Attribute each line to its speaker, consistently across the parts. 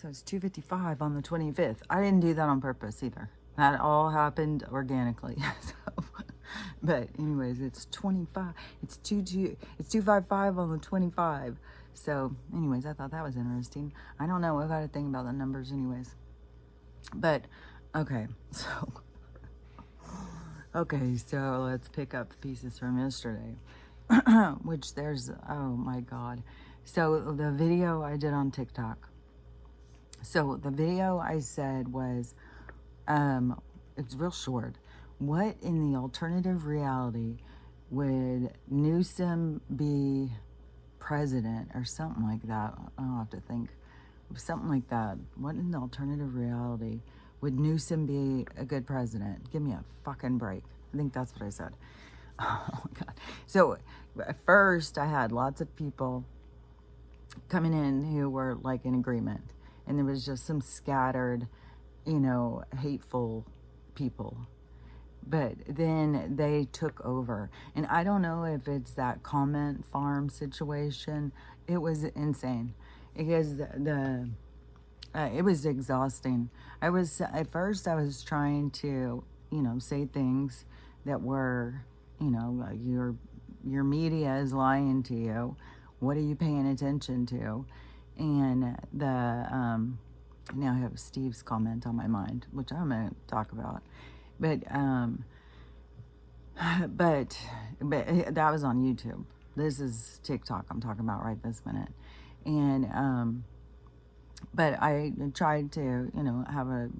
Speaker 1: So it's 2:55 on the 25th. I didn't do that on purpose either. That all happened organically. So, but anyways, it's 25. It's 255 on the 25. So anyways, I thought that was interesting. I don't know. I got to think about the numbers anyways. But okay, so okay, so let's pick up the pieces from yesterday. Which there's, oh my God. So the video I did on TikTok. So the video I said was, it's real short. What in the alternative reality would Newsom be president or something like that? I'll have to think. Something like that. What in the alternative reality would Newsom be a good president? Give me a fucking break. I think that's what I said. Oh my God. So at first I had lots of people coming in who were like in agreement. And there was just some scattered, hateful people. But then they took over. And I don't know if it's that comment farm situation. It was insane. Because it was exhausting. At first I was trying to, say things that were, like your media is lying to you. What are you paying attention to? And now I have Steve's comment on my mind, which I'm going to talk about. But that was on YouTube. This is TikTok I'm talking about right this minute. And but I tried to, have a,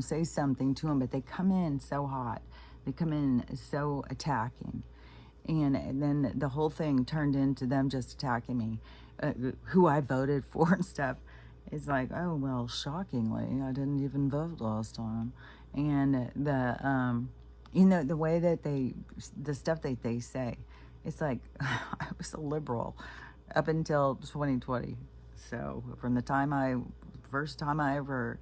Speaker 1: say something to them, but they come in so hot. They come in so attacking. And then the whole thing turned into them just attacking me, who I voted for and stuff. It's like, oh, well, shockingly, I didn't even vote last time. And the way that the stuff that they say, it's like, I was a liberal up until 2020. So from the first time I ever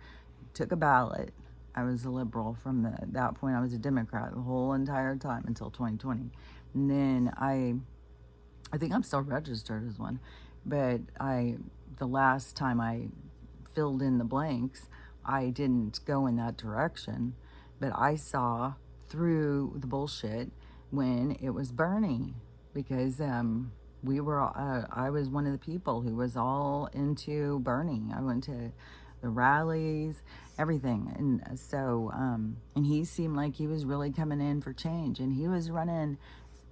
Speaker 1: took a ballot, I was a liberal. From that point, I was a Democrat the whole entire time until 2020. And then I think I'm still registered as one, but the last time I filled in the blanks, I didn't go in that direction, but I saw through the bullshit when it was Bernie, because I was one of the people who was all into Bernie. I went to the rallies, everything. And so, and he seemed like he was really coming in for change, and he was running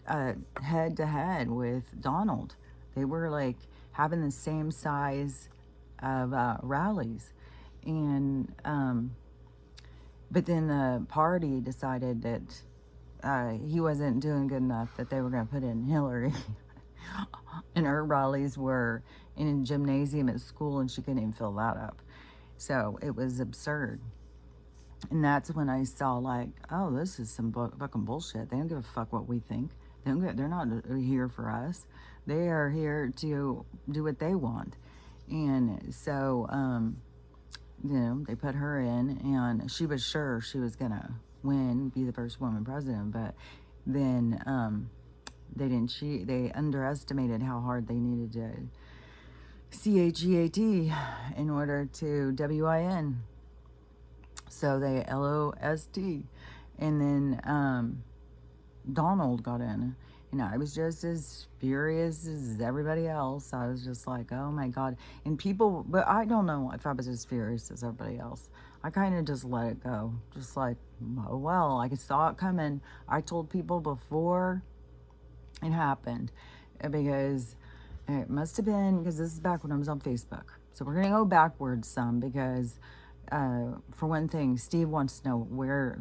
Speaker 1: head to head with Donald. They were like having the same size of rallies. And, but then the party decided that he wasn't doing good enough, that they were going to put in Hillary. And her rallies were in a gymnasium at school, and she couldn't even fill that up. So it was absurd. And that's when I saw, like, oh, this is some fucking bullshit. They don't give a fuck what we think. They're not here for us. They are here to do what they want. And so, they put her in, and she was sure she was going to win, be the first woman president. But then they didn't cheat. They underestimated how hard they needed to CHEAT in order to WIN. So they LOST. And then Donald got in. I was just as furious as everybody else. I was just like, oh my God. And people, but I don't know if I was as furious as everybody else. I kind of just let it go. Just like, oh well, I saw it coming. I told people before it happened, because it must have been, because this is back when I was on Facebook. So we're going to go backwards some, because for one thing, Steve wants to know where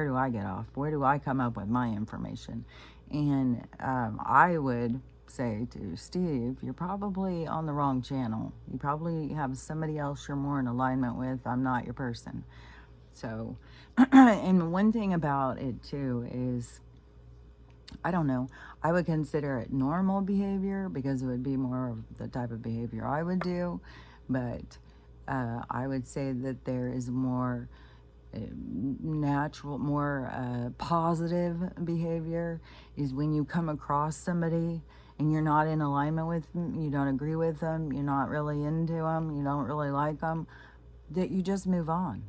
Speaker 1: do I get off? Where do I come up with my information? And I would say to Steve, you're probably on the wrong channel. You probably have somebody else you're more in alignment with. I'm not your person. So, and one thing about it too is, I don't know, I would consider it normal behavior, because it would be more of the type of behavior I would do. But I would say that there is more natural, more positive behavior is when you come across somebody and you're not in alignment with them, you don't agree with them, you're not really into them, you don't really like them, that you just move on.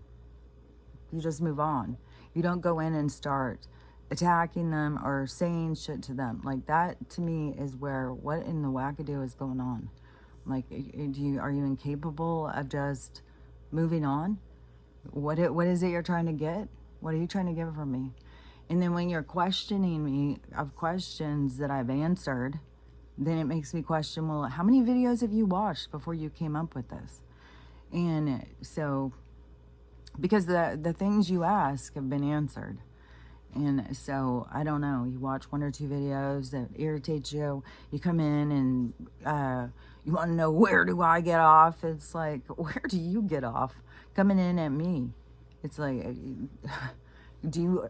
Speaker 1: You just move on. You don't go in and start attacking them or saying shit to them. Like, that to me is where, what in the wackadoo is going on? Like, are you incapable of just moving on? What is it you're trying to get? What are you trying to get from me? And then when you're questioning me of questions that I've answered, then it makes me question, well, how many videos have you watched before you came up with this? And so, because the things you ask have been answered. And so, I don't know, you watch 1 or 2 videos that irritate you, you come in and you want to know, where do I get off? It's like, where do you get off? Coming in at me. It's like, do you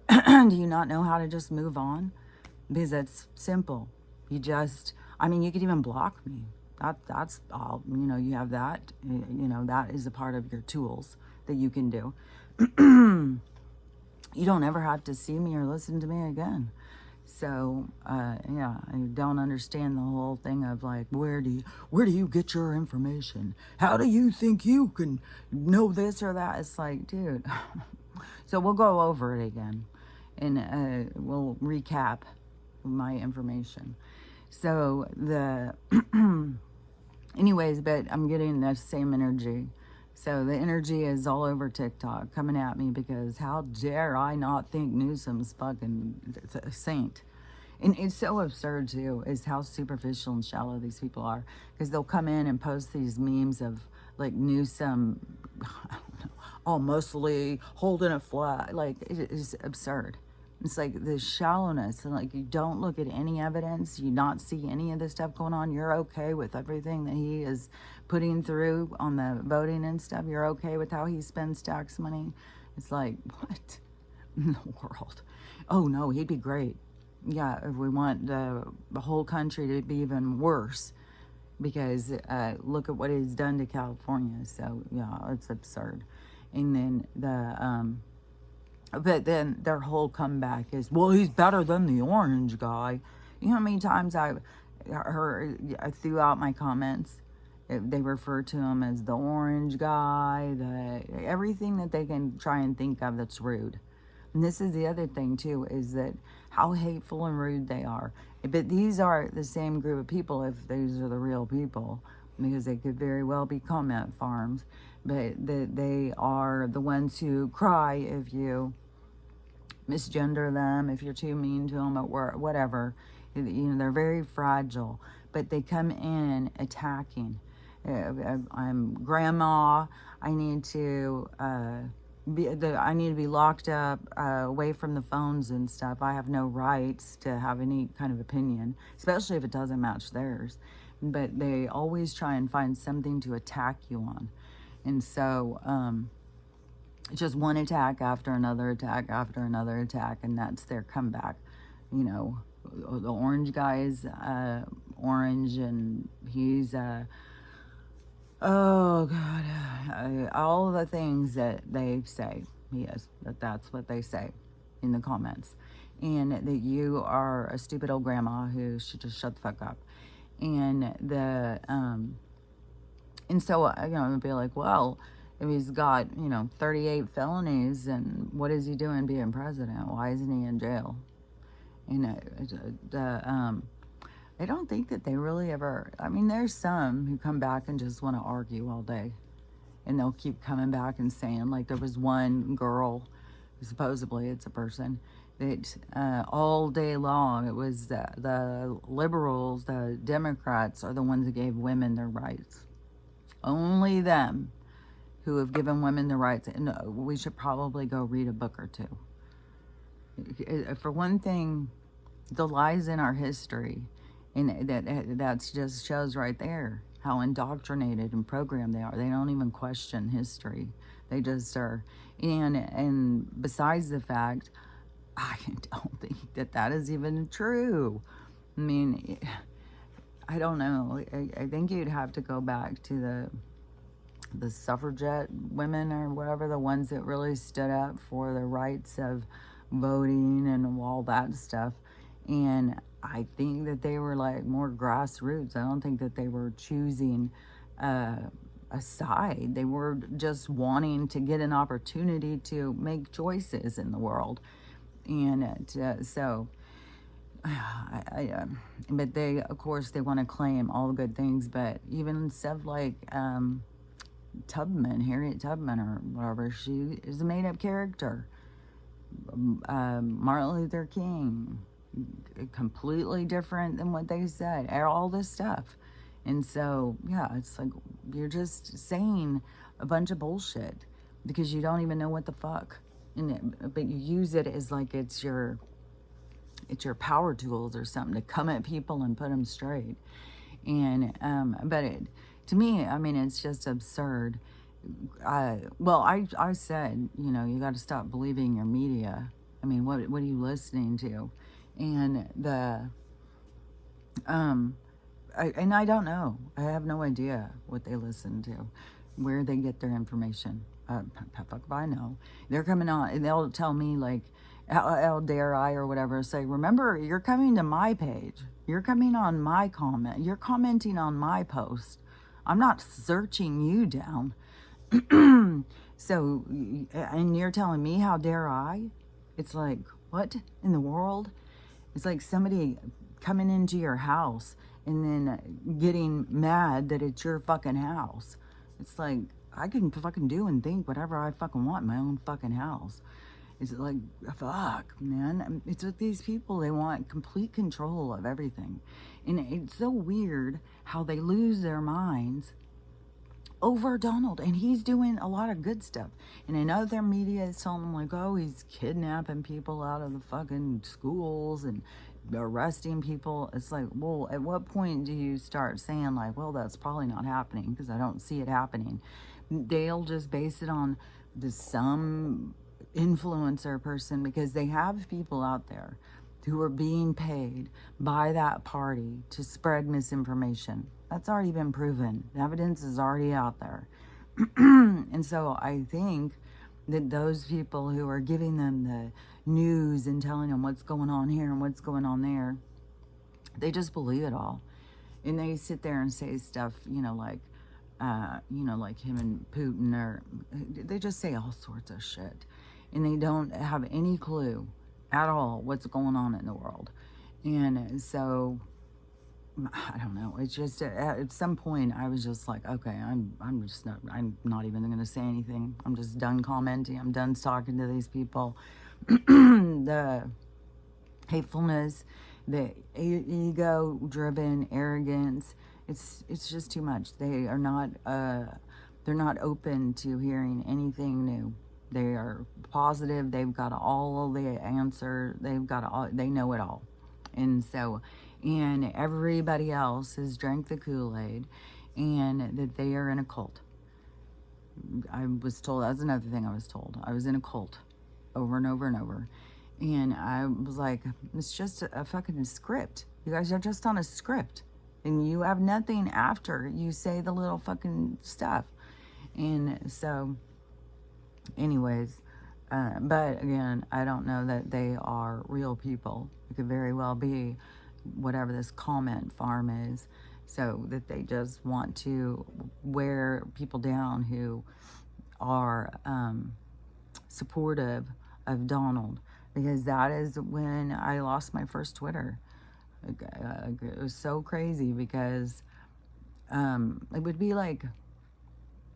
Speaker 1: do you not know how to just move on? Because it's simple. You just, I mean, you could even block me. That's all, you have that, that is a part of your tools that you can do. You don't ever have to see me or listen to me again. So, yeah, I don't understand the whole thing of like, where do you get your information? How do you think you can know this or that? It's like, dude. So we'll go over it again, and we'll recap my information. So anyways, but I'm getting that same energy. So the energy is all over TikTok coming at me, because how dare I not think Newsom's fucking a saint? And it's so absurd too, is how superficial and shallow these people are. Because they'll come in and post these memes of like Newsom, I don't know, all mostly holding a flag. Like, it is absurd. It's like the shallowness, and like, you don't look at any evidence, you not see any of this stuff going on. You're okay with everything that he is putting through on the voting and stuff. You're okay with how he spends tax money. It's like, what in the world? Oh no, he'd be great. Yeah, if we want the whole country to be even worse, because look at what he's done to California. So yeah, it's absurd. And then but then their whole comeback is, well, he's better than the orange guy. You know how many times I threw out my comments, they refer to him as the orange guy, everything that they can try and think of that's rude. And this is the other thing too, is that how hateful and rude they are. But these are the same group of people, if these are the real people, because they could very well be comment farms. But they are the ones who cry if you misgender them, if you're too mean to them at work, whatever. They're very fragile, but they come in attacking. I'm grandma. I need to be locked up, away from the phones and stuff. I have no rights to have any kind of opinion, especially if it doesn't match theirs. But they always try and find something to attack you on. And so, just one attack after another attack after another attack, and that's their comeback. The orange guy is orange, and he's oh God, all the things that they say, that's what they say in the comments, and that you are a stupid old grandma who should just shut the fuck up. And and so, I'd be like, well, if he's got, 38 felonies, and what is he doing being president? Why isn't he in jail? I don't think that they really ever, I mean, there's some who come back and just want to argue all day. And they'll keep coming back and saying, like, there was one girl, supposedly it's a person, that all day long, it was the liberals, the Democrats are the ones that gave women their rights. Only them who have given women the rights. And we should probably go read a book or two. For one thing, the lies in our history, and that just shows right there how indoctrinated and programmed they are. They don't even question history. They just are. And besides the fact, I don't think that is even true. I mean, I don't know. I think you'd have to go back to the suffragette women or whatever, the ones that really stood up for the rights of voting and all that stuff. And I think that they were like more grassroots. I don't think that they were choosing uh, a side. They were just wanting to get an opportunity to make choices in the world. And so, but they, of course, they want to claim all the good things. But even stuff like Tubman, Harriet Tubman, or whatever, she is a made up character. Martin Luther King, completely different than what they said, all this stuff. And so, yeah, it's like you're just saying a bunch of bullshit because you don't even know what the fuck. But you use it as like it's your power tools or something to come at people and put them straight. And but to me, I mean, it's just absurd. I said, you got to stop believing your media. I mean, what are you listening to? And I don't know. I have no idea what they listen to, where they get their information. Fuck if I know. They're coming on and they'll tell me like, how dare I or whatever, say, remember, you're coming to my page. You're coming on my comment. You're commenting on my post. I'm not searching you down. So, and you're telling me how dare I? It's like, what in the world? It's like somebody coming into your house and then getting mad that it's your fucking house. It's like, I can fucking do and think whatever I fucking want in my own fucking house. It's like, fuck, man. It's with these people, they want complete control of everything. And it's so weird how they lose their minds over Donald, and he's doing a lot of good stuff. And I know their media is telling them like, oh, he's kidnapping people out of the fucking schools and arresting people. It's like, well, at what point do you start saying like, well, that's probably not happening because I don't see it happening? They'll just base it on some influencer person because they have people out there who are being paid by that party to spread misinformation. That's already been proven. The evidence is already out there. And so I think that those people who are giving them the news and telling them what's going on here and what's going on there, they just believe it all. And they sit there and say stuff, like him and Putin, or they just say all sorts of shit. And they don't have any clue at all what's going on in the world. And so, I don't know. It's just at some point I was just like, okay, I'm not even going to say anything. I'm just done commenting. I'm done talking to these people. The hatefulness, the ego-driven arrogance. It's just too much. They are not. They're not open to hearing anything new. They are positive. They've got all of the answer. They know it all. And so, and everybody else has drank the Kool-Aid and that they are in a cult. I was told, that's another thing I was told. I was in a cult over and over and over. And I was like, it's just a fucking script. You guys are just on a script. And you have nothing after you say the little fucking stuff. And so, anyways, but again, I don't know that they are real people. It could very well be whatever this comment farm is, so that they just want to wear people down who are supportive of Donald, because that is when I lost my first Twitter. It was so crazy because it would be like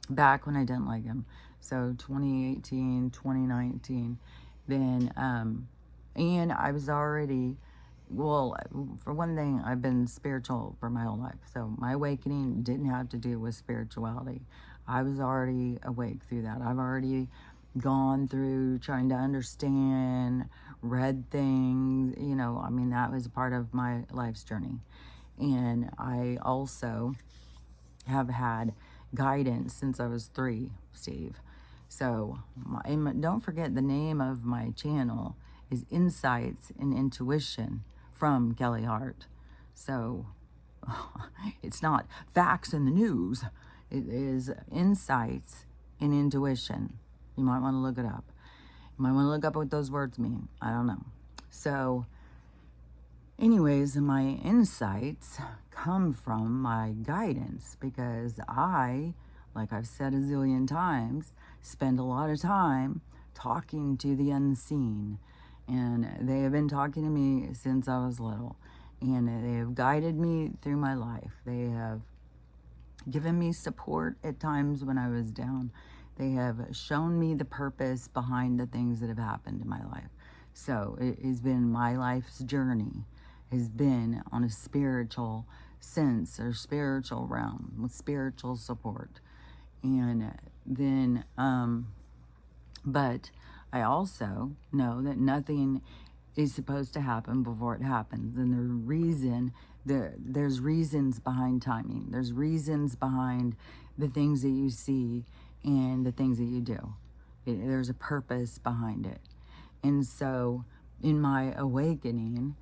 Speaker 1: back when I didn't like him. So 2018, 2019, then, and I was already, well, for one thing, I've been spiritual for my whole life. So my awakening didn't have to do with spirituality. I was already awake through that. I've already gone through trying to understand, read things, I mean, that was a part of my life's journey. And I also have had guidance since I was 3, Steve. So don't forget, the name of my channel is Insights and Intuition from Kelly Hart. So it's not facts in the news. It is Insights and Intuition. You might want to look it up. You might want to look up what those words mean. I don't know. So anyways, my insights come from my guidance, because I, like I've said a zillion times, spend a lot of time talking to the unseen. And they have been talking to me since I was little. And they have guided me through my life. They have given me support at times when I was down. They have shown me the purpose behind the things that have happened in my life. So it has been my life's journey, has been on a spiritual sense or spiritual realm with spiritual support. And then, but I also know that nothing is supposed to happen before it happens. And there's reasons behind timing. There's reasons behind the things that you see and the things that you do. There's a purpose behind it. And so in my awakening,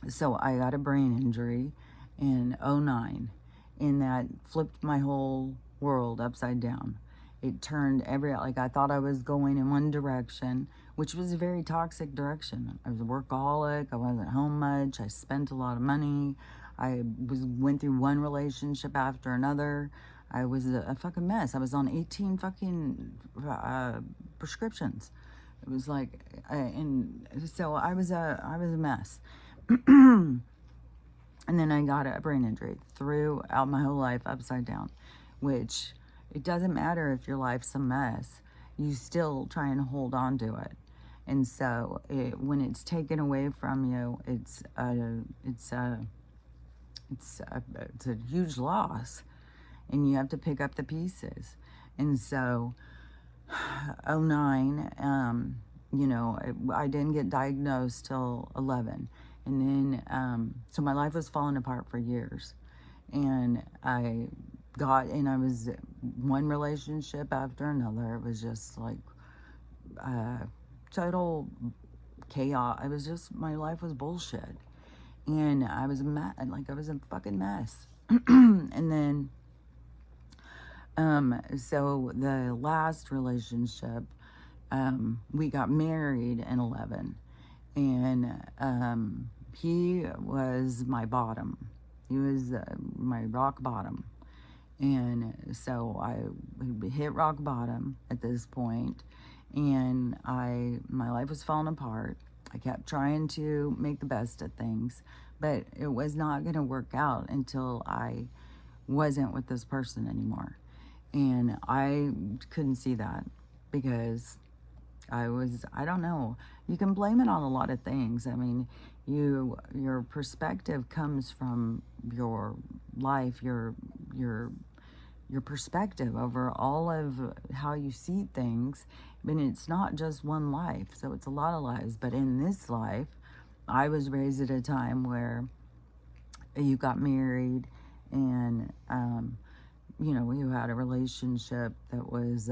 Speaker 1: so I got a brain injury in '09, and that flipped my whole world upside down. It turned like I thought I was going in one direction, which was a very toxic direction. I was a workaholic. I wasn't home much. I spent a lot of money. Went through one relationship after another. I was a fucking mess. I was on 18 fucking prescriptions. It was like, and so I was a mess. And then I got a brain injury, threw out my whole life upside down, which it doesn't matter if your life's a mess, you still try and hold on to it. And so when it's taken away from you, it's a huge loss, and you have to pick up the pieces. And so '09, I didn't get diagnosed till 11. And then, so my life was falling apart for years. And I was one relationship after another. It was just like total chaos. It was just, my life was bullshit. And I was I was a fucking mess. And then, so the last relationship, we got married in 11, and he was my bottom. He was my rock bottom. And so I hit rock bottom at this point, and my life was falling apart. I kept trying to make the best of things, but it was not going to work out until I wasn't with this person anymore. And I couldn't see that, because I don't know. You can blame it on a lot of things. I mean, your perspective comes from your life, your perspective over all of how you see things. But it's not just one life, so it's a lot of lives. But in this life, I was raised at a time where you got married, and you had a relationship that was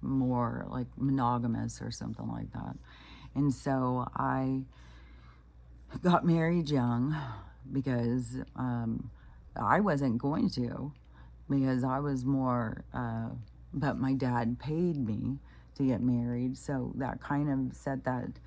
Speaker 1: more like monogamous or something like that. And so I got married young, because I wasn't going to, because I was more, but my dad paid me to get married. So that kind of set that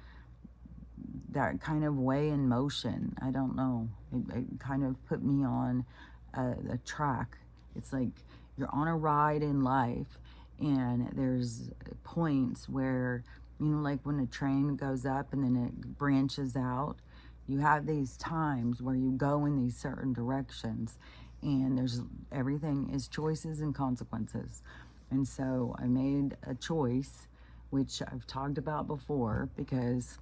Speaker 1: kind of way in motion. I don't know. It kind of put me on a track. It's like you're on a ride in life, and there's points where, like when a train goes up and then it branches out, you have these times where you go in these certain directions, and everything is choices and consequences. And so I made a choice, which I've talked about before, because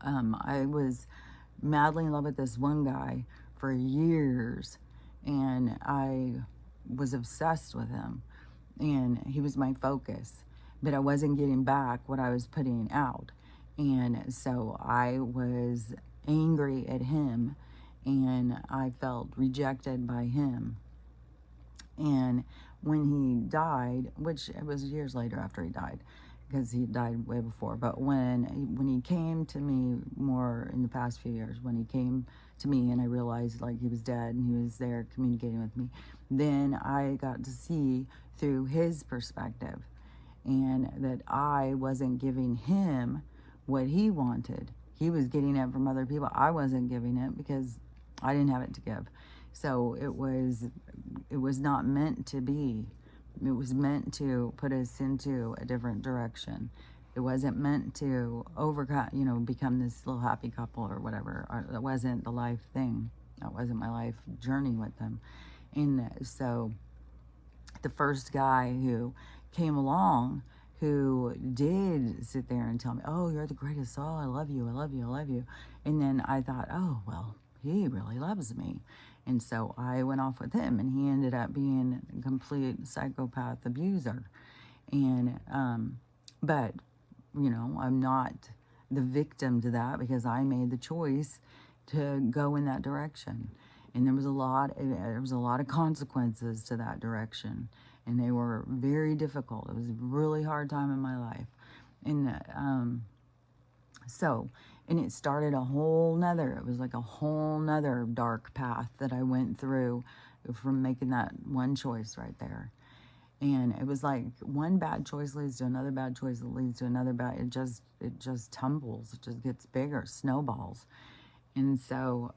Speaker 1: I was madly in love with this one guy for years, and I was obsessed with him, and he was my focus, but I wasn't getting back what I was putting out. And so I was angry at him, and I felt rejected by him. And when he died, which it was years later after he died, because he died way before, but when he came to me more in the past few years, when he came to me and I realized like he was dead and he was there communicating with me, then I got to see through his perspective, and that I wasn't giving him what he wanted. He was getting it from other people. I wasn't giving it because I didn't have it to give. So it was not meant to be. It was meant to put us into a different direction. It wasn't meant to overcome, become this little happy couple or whatever. That wasn't the life thing. That wasn't my life journey with them. And so the first guy who came along, who did sit there and tell me, oh, you're the greatest. Oh, I love you. I love you. I love you. And then I thought, oh, well, he really loves me. And so I went off with him, and he ended up being a complete psychopath abuser. And, but, I'm not the victim to that because I made the choice to go in that direction. And there was a lot of consequences to that direction, and they were very difficult. It was a really hard time in my life. And, and it started it was like a whole nother dark path that I went through from making that one choice right there. And it was like one bad choice leads to another bad choice that leads to another bad. It just tumbles. It just gets bigger, snowballs. And so,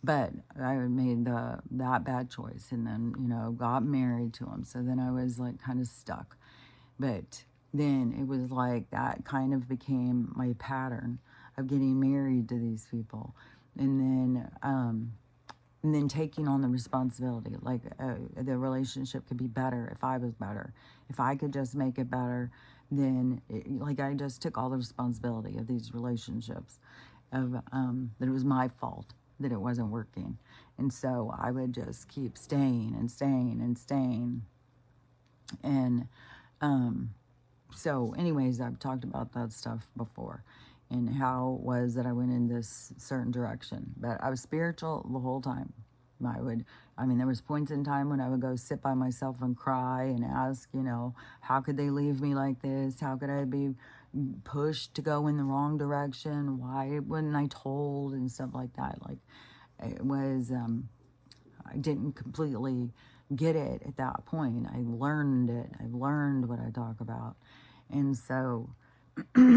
Speaker 1: but I made that bad choice, and then, got married to him. So then I was like kind of stuck. But then it was like that kind of became my pattern of getting married to these people. And then taking on the responsibility, like the relationship could be better if I was better. If I could just make it better, then I just took all the responsibility of these relationships, of that it was my fault that it wasn't working. And so I would just keep staying and staying and staying. And so anyways, I've talked about that stuff before, and how it was that I went in this certain direction. But I was spiritual the whole time. There was points in time when I would go sit by myself and cry and ask, how could they leave me like this? How could I be pushed to go in the wrong direction? Why wasn't I told? And stuff like that. Like, it was, I didn't completely get it at that point. I learned it. I learned what I talk about. And so, but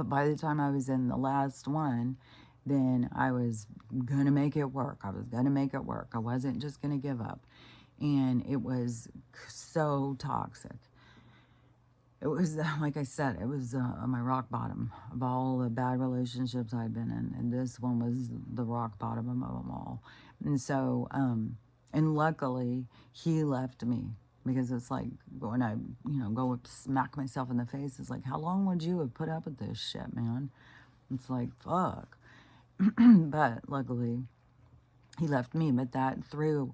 Speaker 1: by the time I was in the last one, then I was going to make it work. I was going to make it work. I wasn't just going to give up. And it was so toxic. It was, like I said, it was my rock bottom of all the bad relationships I'd been in. And this one was the rock bottom of them all. And so, and luckily, he left me. Because it's like, when I, go smack myself in the face, it's like, how long would you have put up with this shit, man? It's like, fuck. But luckily, he left me. But that threw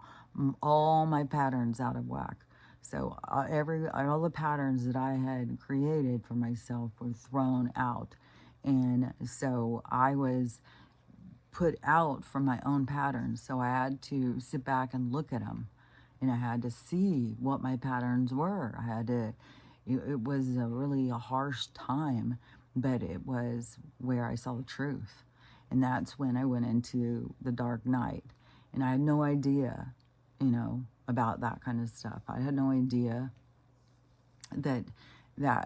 Speaker 1: all my patterns out of whack. So all the patterns that I had created for myself were thrown out. And so I was put out from my own patterns. So I had to sit back and look at them. And I had to see what my patterns were. It was a really harsh time, but it was where I saw the truth. And that's when I went into the dark night. And I had no idea, about that kind of stuff. I had no idea that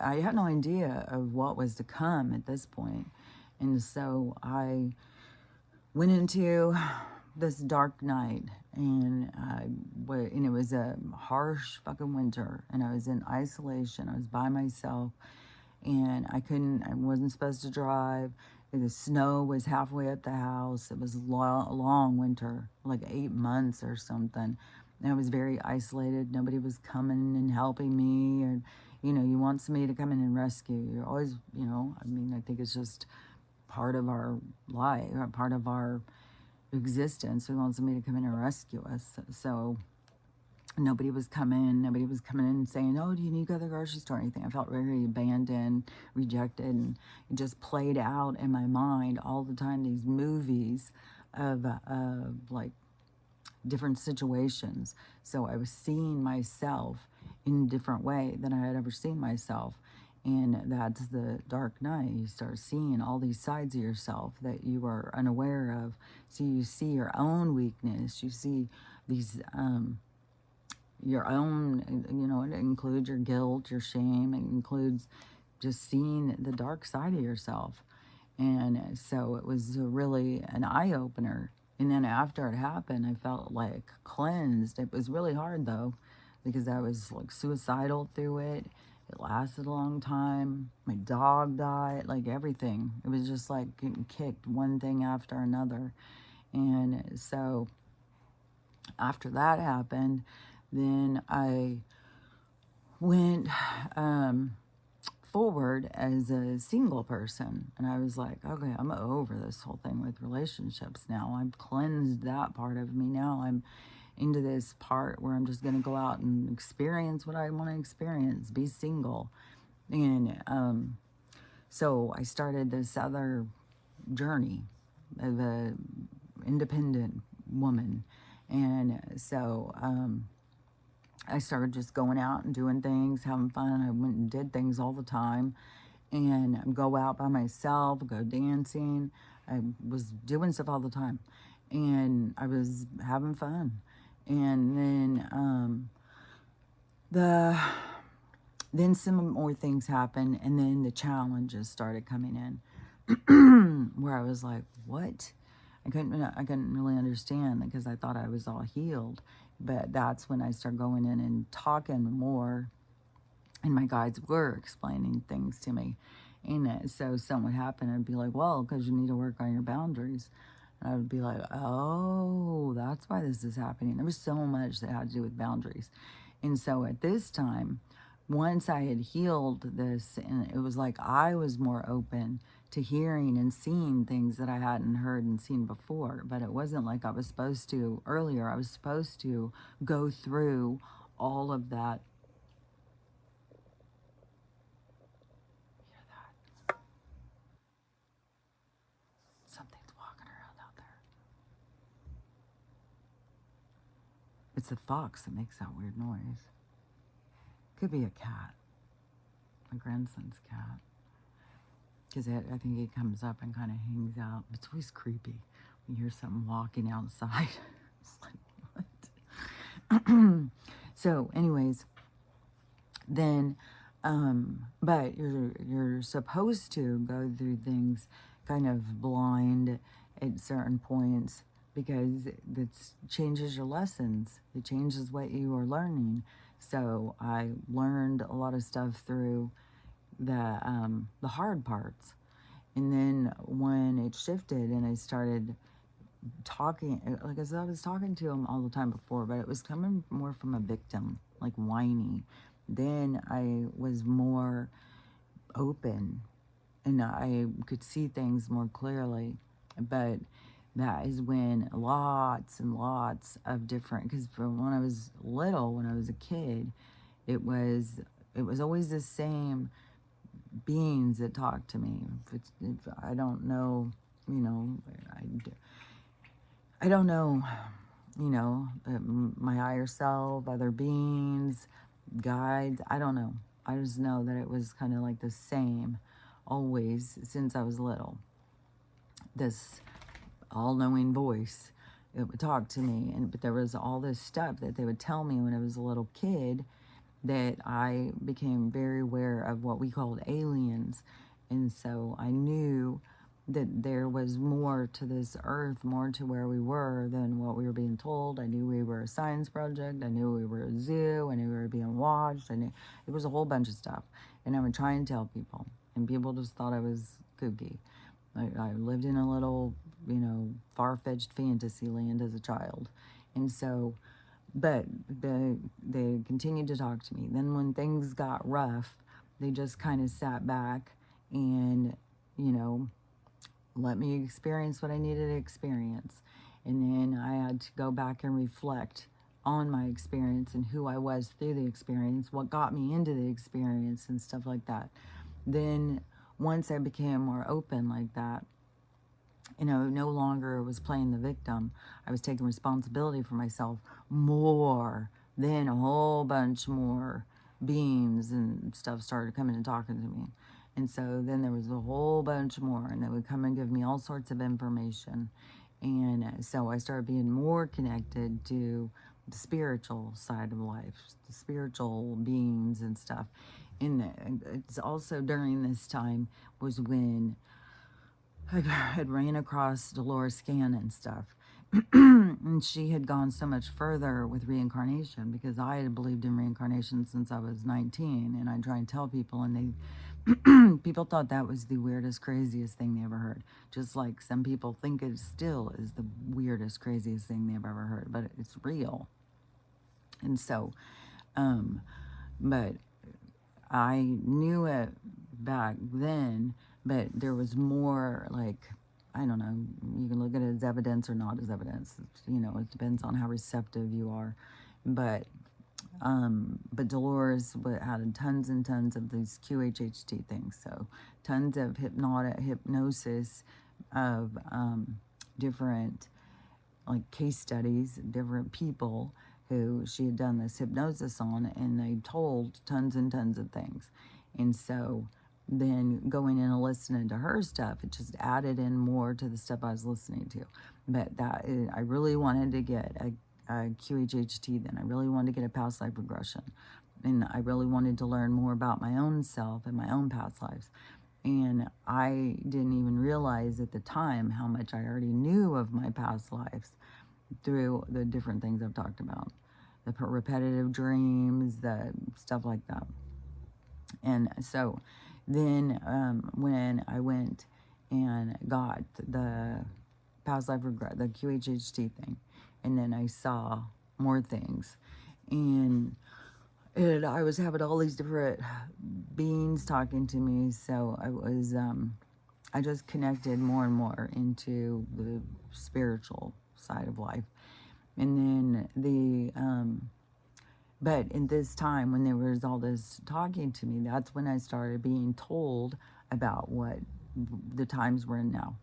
Speaker 1: I had no idea of what was to come at this point. And so I went into this dark night, and it was a harsh fucking winter, and I was in isolation. I was by myself, and I wasn't supposed to drive. The snow was halfway up the house. It was a long winter, like 8 months or something. And I was very isolated. Nobody was coming and helping me, and you want somebody to come in and rescue you. You're always, I think it's just part of our life, or part of our existence. We want somebody to come in and rescue us. So nobody was coming in and saying, oh, do you need to go to the grocery store or anything? I felt very abandoned, rejected, and it just played out in my mind all the time, these movies of like different situations. So I was seeing myself in a different way than I had ever seen myself. And that's the dark night. You start seeing all these sides of yourself that you are unaware of. So you see your own weakness. You see these, your own, it includes your guilt, your shame. It includes just seeing the dark side of yourself. And so it was really an eye opener. And then after it happened, I felt like cleansed. It was really hard though, because I was like suicidal through it. It lasted a long time. My dog died, like everything. It was just like getting kicked one thing after another. And so after that happened, then I went forward as a single person. And I was like, okay, I'm over this whole thing with relationships now. I've cleansed that part of me. Now I'm into this part where I'm just going to go out and experience what I want to experience, be single. And so I started this other journey of a independent woman. And so I started just going out and doing things, having fun. I went and did things all the time and go out by myself, go dancing. I was doing stuff all the time and I was having fun. And then some more things happened, and then the challenges started coming in where I was like, what? I couldn't really understand because I thought I was all healed. But that's when I started going in and talking more, and my guides were explaining things to me. And so something would happen, I'd be like, well, because you need to work on your boundaries. And I would be like, oh, that's why this is happening. There was so much that had to do with boundaries. And so at this time, once I had healed this, and it was like I was more open to hearing and seeing things that I hadn't heard and seen before. But it wasn't like I was supposed to earlier. I was supposed to go through all of that. Hear that? Something's walking around out there. It's a fox that makes that weird noise. Could be a cat. My grandson's cat. Because I think he comes up and kind of hangs out. It's always creepy. You hear something walking outside. It's like, what? So, anyways, then, but you're supposed to go through things kind of blind at certain points because it changes your lessons. It changes what you are learning. So I learned a lot of stuff through the hard parts. And then when it shifted and I started talking, like as I was talking to him all the time before, but it was coming more from a victim, like whiny. Then I was more open and I could see things more clearly. But that is when lots and lots of different, because from when I was little, when I was a kid, it was always the same beings that talk to me. If I don't know, you know, I don't know, you know, my higher self, other beings, guides. I don't know. I just know that it was kind of like the same always since I was little. This all-knowing voice, it would talk to me, but there was all this stuff that they would tell me when I was a little kid that I became very aware of what we called aliens. And so I knew that there was more to this earth, more to where we were than what we were being told. I knew we were a science project. I knew we were a zoo. I knew we were being watched. I knew it was a whole bunch of stuff. And I would try and tell people, and people just thought I was kooky. I lived in a little, you know, far-fetched fantasy land as a child. And so, but they continued to talk to me. Then when things got rough, they just kind of sat back and, you know, let me experience what I needed to experience. And then I had to go back and reflect on my experience and who I was through the experience, what got me into the experience and stuff like that. Then once I became more open like that, you know, no longer was playing the victim. I was taking responsibility for myself more. Then a whole bunch more beings and stuff started coming and talking to me. And so then there was a whole bunch more, and they would come and give me all sorts of information. And so I started being more connected to the spiritual side of life, the spiritual beings and stuff. And it's also during this time was when I had ran across Dolores Cannon stuff. And she had gone so much further with reincarnation, because I had believed in reincarnation since I was 19, and I try and tell people, and people thought that was the weirdest, craziest thing they ever heard. Just like some people think it still is the weirdest, craziest thing they've ever heard, but it's real. And so, um, but I knew it back then, but there was more, like, I don't know, you can look at it as evidence or not as evidence. It depends on how receptive you are. But Dolores had tons and tons of these QHHT things. So tons of hypnosis of different, like, case studies, different people who she had done this hypnosis on, and they told tons and tons of things. And so then going in and listening to her stuff, it just added in more to the stuff I was listening to. But I really wanted to get a QHHT then. I really wanted to get a past life regression. And I really wanted to learn more about my own self and my own past lives. And I didn't even realize at the time how much I already knew of my past lives through the different things I've talked about. The repetitive dreams, the stuff like that. And so then when I went and got the past life regret, the QHHT thing, and then I saw more things, and I was having all these different beings talking to me, so I just connected more and more into the spiritual side of life. And then but in this time when there was all this talking to me, that's when I started being told about what the times we're in now.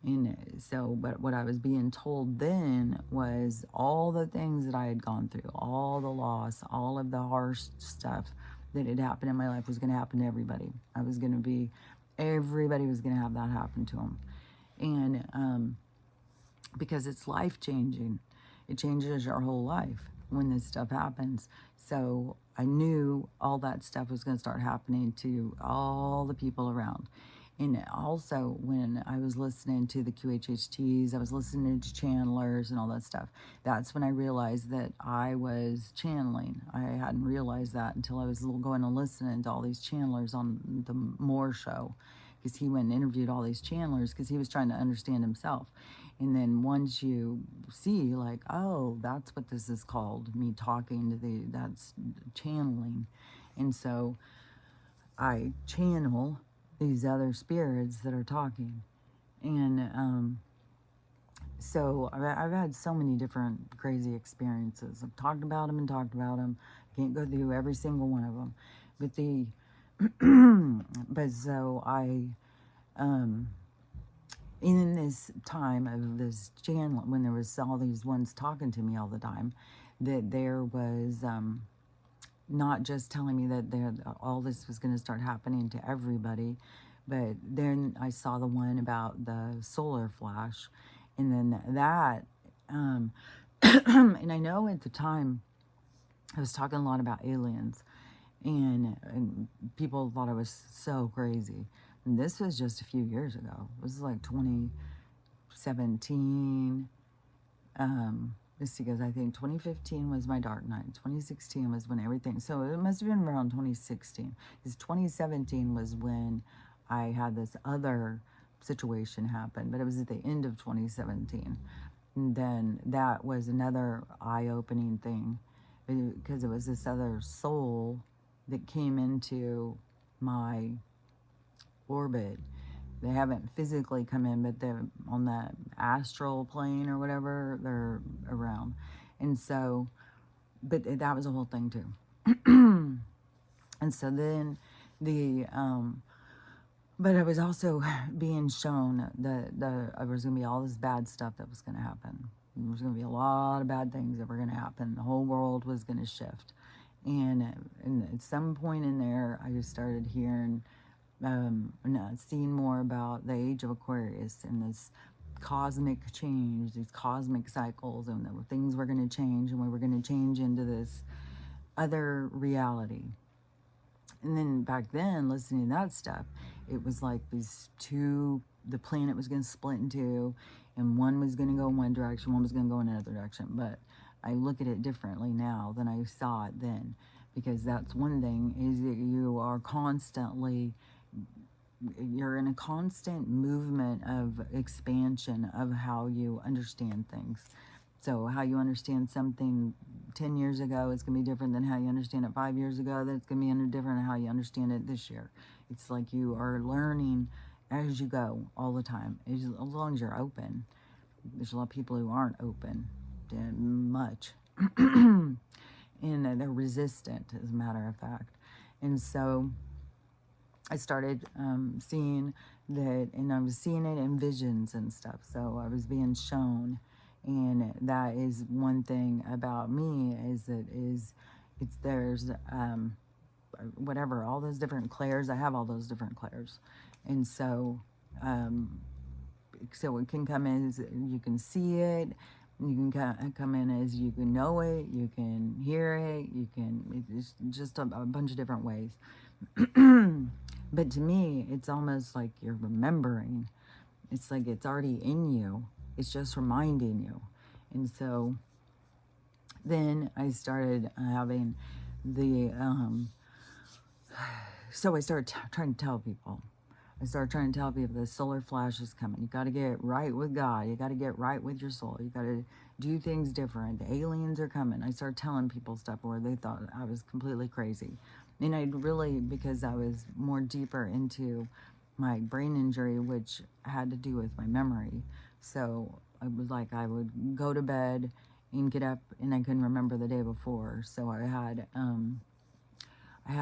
Speaker 1: And so, but what I was being told then was all the things that I had gone through, all the loss, all of the harsh stuff that had happened in my life was going to happen to everybody. Everybody was going to have that happen to them. And because it's life changing, it changes your whole life when this stuff happens. So I knew all that stuff was going to start happening to all the people around. And also, when I was listening to the QHHTs, I was listening to channelers and all that stuff. That's when I realized that I was channeling. I hadn't realized that until I was going and listening to all these channelers on the Moore show, because he went and interviewed all these channelers because he was trying to understand himself. And then once you see, like, oh, that's what this is called, me talking to that's channeling. And so I channel these other spirits that are talking. And so I've had so many different crazy experiences. I've talked about them and talked about them. Can't go through every single one of them. But so I, in this time of this channel, when there was all these ones talking to me all the time, that there was not just telling me that all this was going to start happening to everybody, but then I saw the one about the solar flash, and then that, and I know at the time I was talking a lot about aliens, and people thought I was so crazy. And this was just a few years ago. This is like 2017. Because I think 2015 was my dark night. 2016 was when everything, so it must have been around 2016. Because 2017 was when I had this other situation happen, but it was at the end of 2017. And then that was another eye-opening thing, because it was this other soul that came into my orbit. They haven't physically come in, but they're on that astral plane or whatever, they're around. And so, but that was a whole thing too. And so then but I was also being shown that there was going to be all this bad stuff that was going to happen. There was going to be a lot of bad things that were going to happen. The whole world was going to shift. And at some point in there, I just started hearing, seeing more about the age of Aquarius and this cosmic change, these cosmic cycles, and that things were going to change, and we were going to change into this other reality. And then back then, listening to that stuff, it was like these two, the planet was going to split in two, and one was going to go in one direction, one was going to go in another direction. But I look at it differently now than I saw it then, because that's one thing, is that you are constantly, you're in a constant movement of expansion of how you understand things. So how you understand something 10 years ago is going to be different than how you understand it 5 years ago. Then it's going to be different than how you understand it this year. It's like you are learning as you go all the time, as long as you're open. There's a lot of people who aren't open to much. And they're resistant, as a matter of fact. And so I started seeing that, and I was seeing it in visions and stuff. So I was being shown, and that is one thing about me, is that there's whatever, all those different clairs. I have all those different clairs, and so so it can come in as you can see it. You can come in as you can know it, you can hear it, it's just a bunch of different ways. But to me, it's almost like you're remembering. It's like it's already in you. It's just reminding you. And so then I started having the, so I started trying to tell people. I started trying to tell people the solar flash is coming. You got to get right with God. You got to get right with your soul. You got to do things different. The aliens are coming. I started telling people stuff where they thought I was completely crazy. And I really, because I was more deeper into my brain injury, which had to do with my memory. So it was like I would go to bed and get up and I couldn't remember the day before. So I had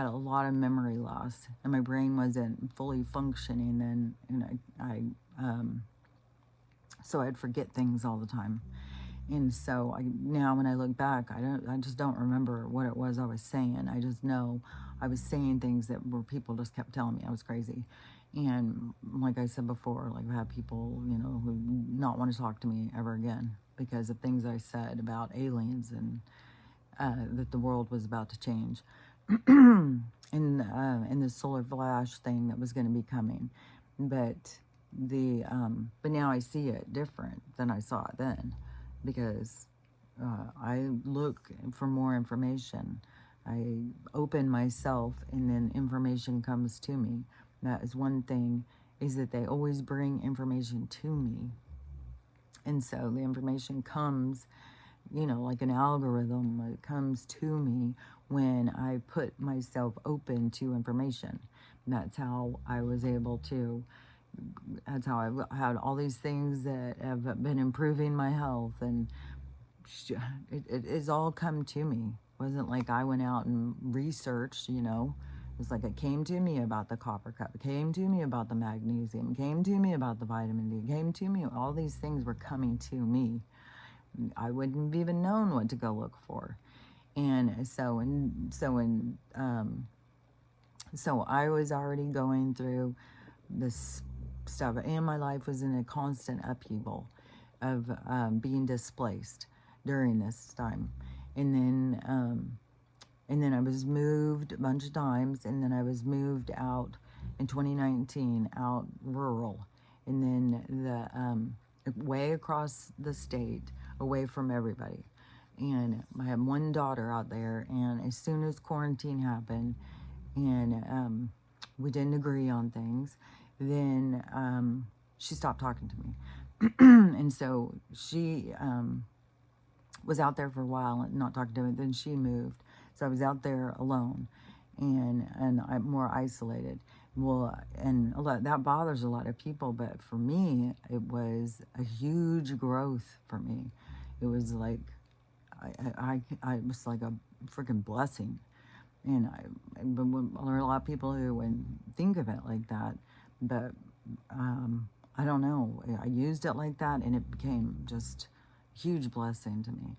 Speaker 1: a lot of memory loss, and my brain wasn't fully functioning then, and so I'd forget things all the time. And so now when I look back, I just don't remember what it was I was saying. I just know I was saying things that were, people just kept telling me I was crazy. And like I said before, like I've had people, who not want to talk to me ever again because of things I said about aliens and that the world was about to change. in the solar flash thing that was going to be coming, but but now I see it different than I saw it then, because I look for more information. I open myself, and then information comes to me. That is one thing, is that they always bring information to me, and so the information comes, like an algorithm. It comes to me when I put myself open to information. And that's how I was able to, that's how I've had all these things that have been improving my health. And it has all come to me. It wasn't like I went out and researched, It was like it came to me about the copper cup. It came to me about the magnesium. It came to me about the vitamin D. It came to me. All these things were coming to me. I wouldn't have even known what to go look for. And so I was already going through this stuff, and my life was in a constant upheaval of being displaced during this time. And then I was moved a bunch of times, and then I was moved out in 2019, out rural, and then way across the state, away from everybody. And I have one daughter out there, and as soon as quarantine happened, and we didn't agree on things, then she stopped talking to me. And so she was out there for a while and not talking to me. Then she moved, so I was out there alone, and I'm more isolated. Well, and that bothers a lot of people, but for me, it was a huge growth for me. It was like I was like a freaking blessing. And there are a lot of people who wouldn't think of it like that, but I don't know. I used it like that, and it became just a huge blessing to me,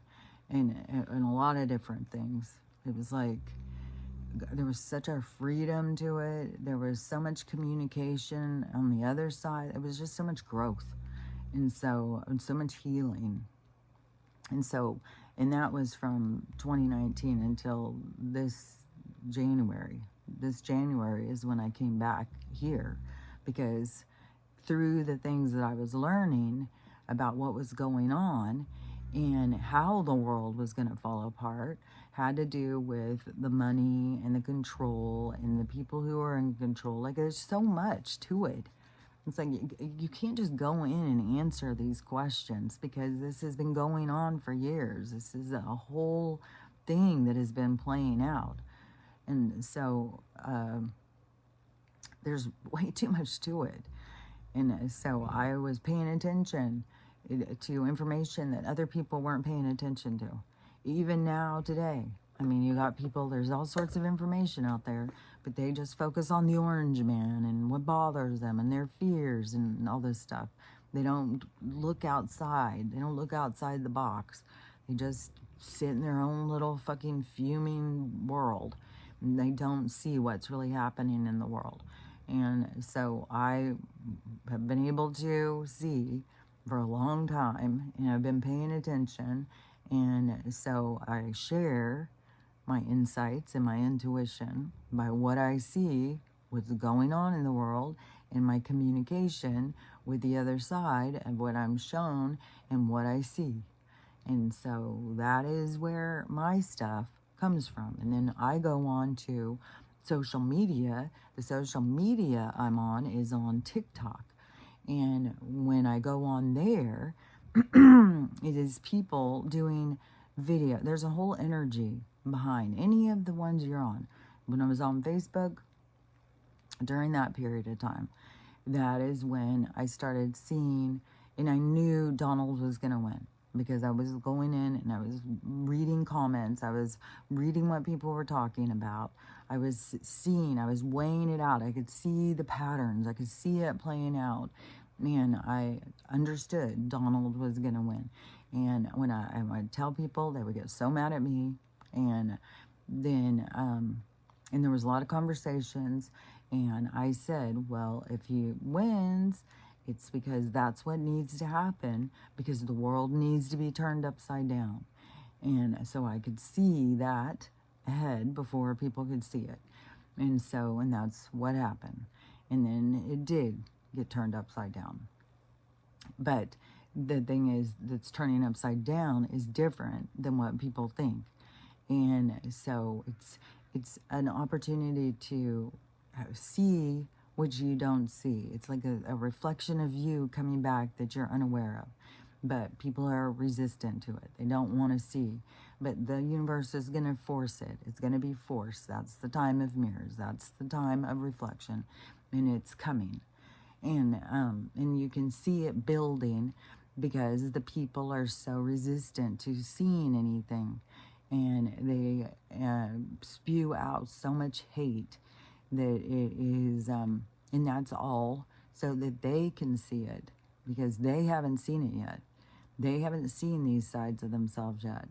Speaker 1: and a lot of different things. It was like there was such a freedom to it. There was so much communication on the other side. It was just so much growth, and so much healing. And that was from 2019 until this January. this January is when I came back here, because through the things that I was learning about what was going on and how the world was going to fall apart had to do with the money and the control and the people who are in control. Like, there's so much to it. It's like you can't just go in and answer these questions, because this has been going on for years. This is a whole thing that has been playing out. And so there's way too much to it. And so I was paying attention to information that other people weren't paying attention to. Even now, today, I mean, you got people, there's all sorts of information out there, but they just focus on the orange man and what bothers them and their fears and all this stuff. They don't look outside. They don't look outside the box. They just sit in their own little fucking fuming world. And they don't see what's really happening in the world. And so I have been able to see for a long time, and I've been paying attention. And so I share my insights and my intuition by what I see, what's going on in the world, and my communication with the other side of what I'm shown and what I see. And so that is where my stuff comes from. And then I go on to social media. The social media I'm on is on TikTok. And when I go on there, it is people doing video. There's a whole energy behind any of the ones you're on. When I was on Facebook, during that period of time, that is when I started seeing, and I knew Donald was going to win, because I was going in and I was reading comments. I was reading what people were talking about. I was seeing, I was weighing it out. I could see the patterns. I could see it playing out. And I understood Donald was going to win. And when I would tell people, they would get so mad at me. And then, and there was a lot of conversations. And I said, well, if he wins, it's because that's what needs to happen, because the world needs to be turned upside down. And so I could see that ahead before people could see it. And so, and that's what happened. And then it did get turned upside down. But the thing is, that's turning upside down is different than what people think. And so it's an opportunity to see what you don't see. It's like a reflection of you coming back that you're unaware of. But people are resistant to it. They don't want to see. But the universe is going to force it. It's going to be forced. That's the time of mirrors. That's the time of reflection. And it's coming. And you can see it building, because the people are so resistant to seeing anything. And they spew out so much hate that it is, and that's all so that they can see it, because they haven't seen it yet. They haven't seen these sides of themselves yet.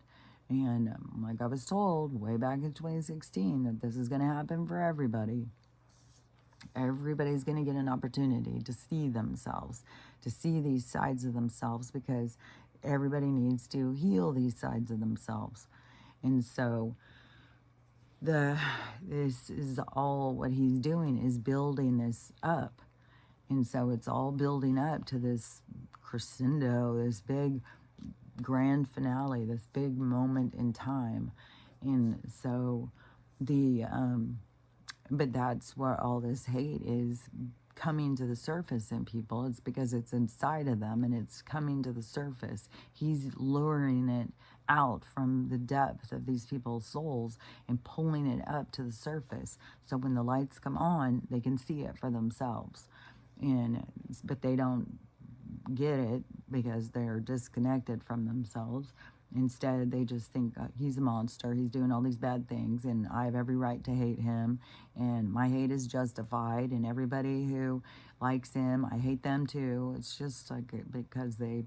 Speaker 1: And like I was told way back in 2016, that this is going to happen for everybody. Everybody's going to get an opportunity to see themselves, to see these sides of themselves, because everybody needs to heal these sides of themselves. And so this is all what he's doing, is building this up. And so it's all building up to this crescendo, this big grand finale, this big moment in time. And so but that's where all this hate is coming to the surface in people. It's because it's inside of them and it's coming to the surface. He's luring it out from the depth of these people's souls and pulling it up to the surface. So when the lights come on, they can see it for themselves. But they don't get it because they're disconnected from themselves. Instead, they just think he's a monster, he's doing all these bad things, and I have every right to hate him, and my hate is justified, and everybody who likes him, I hate them too. It's just like because they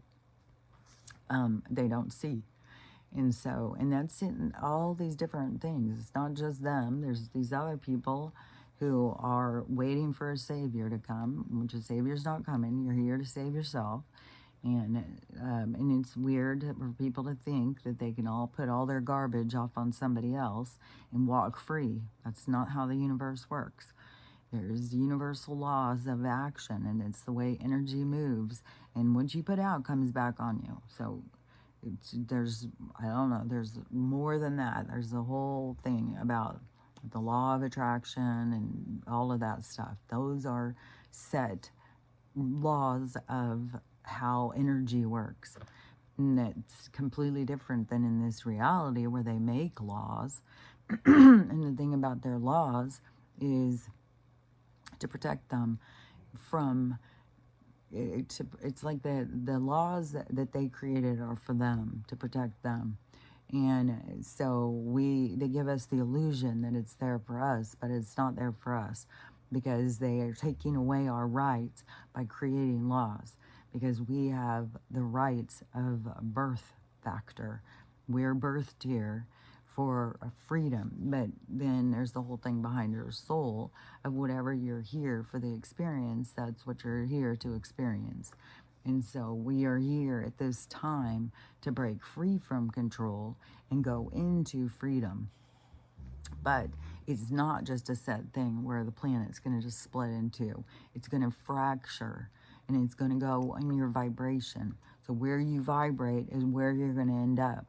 Speaker 1: don't see. And so, and that's in all these different things. It's not just them. There's these other people who are waiting for a savior to come, which a savior's not coming. You're here to save yourself. And it's weird for people to think that they can all put all their garbage off on somebody else and walk free. That's not how the universe works. There's universal laws of action, and it's the way energy moves. And what you put out comes back on you. So I don't know, there's more than that. There's a whole thing about the law of attraction and all of that stuff. Those are set laws of how energy works. And that's completely different than in this reality where they make laws. And the thing about their laws is to protect them from it's like the laws that they created are for them, to protect them. And so they give us the illusion that it's there for us, but it's not there for us, because they are taking away our rights by creating laws, because we have the rights of birth factor. We're birthed here for freedom, but then there's the whole thing behind your soul of whatever you're here for the experience. That's what you're here to experience. And so we are here at this time to break free from control and go into freedom. But it's not just a set thing where the planet's going to just split in two. It's going to fracture, and it's going to go in your vibration. So where you vibrate is where you're going to end up.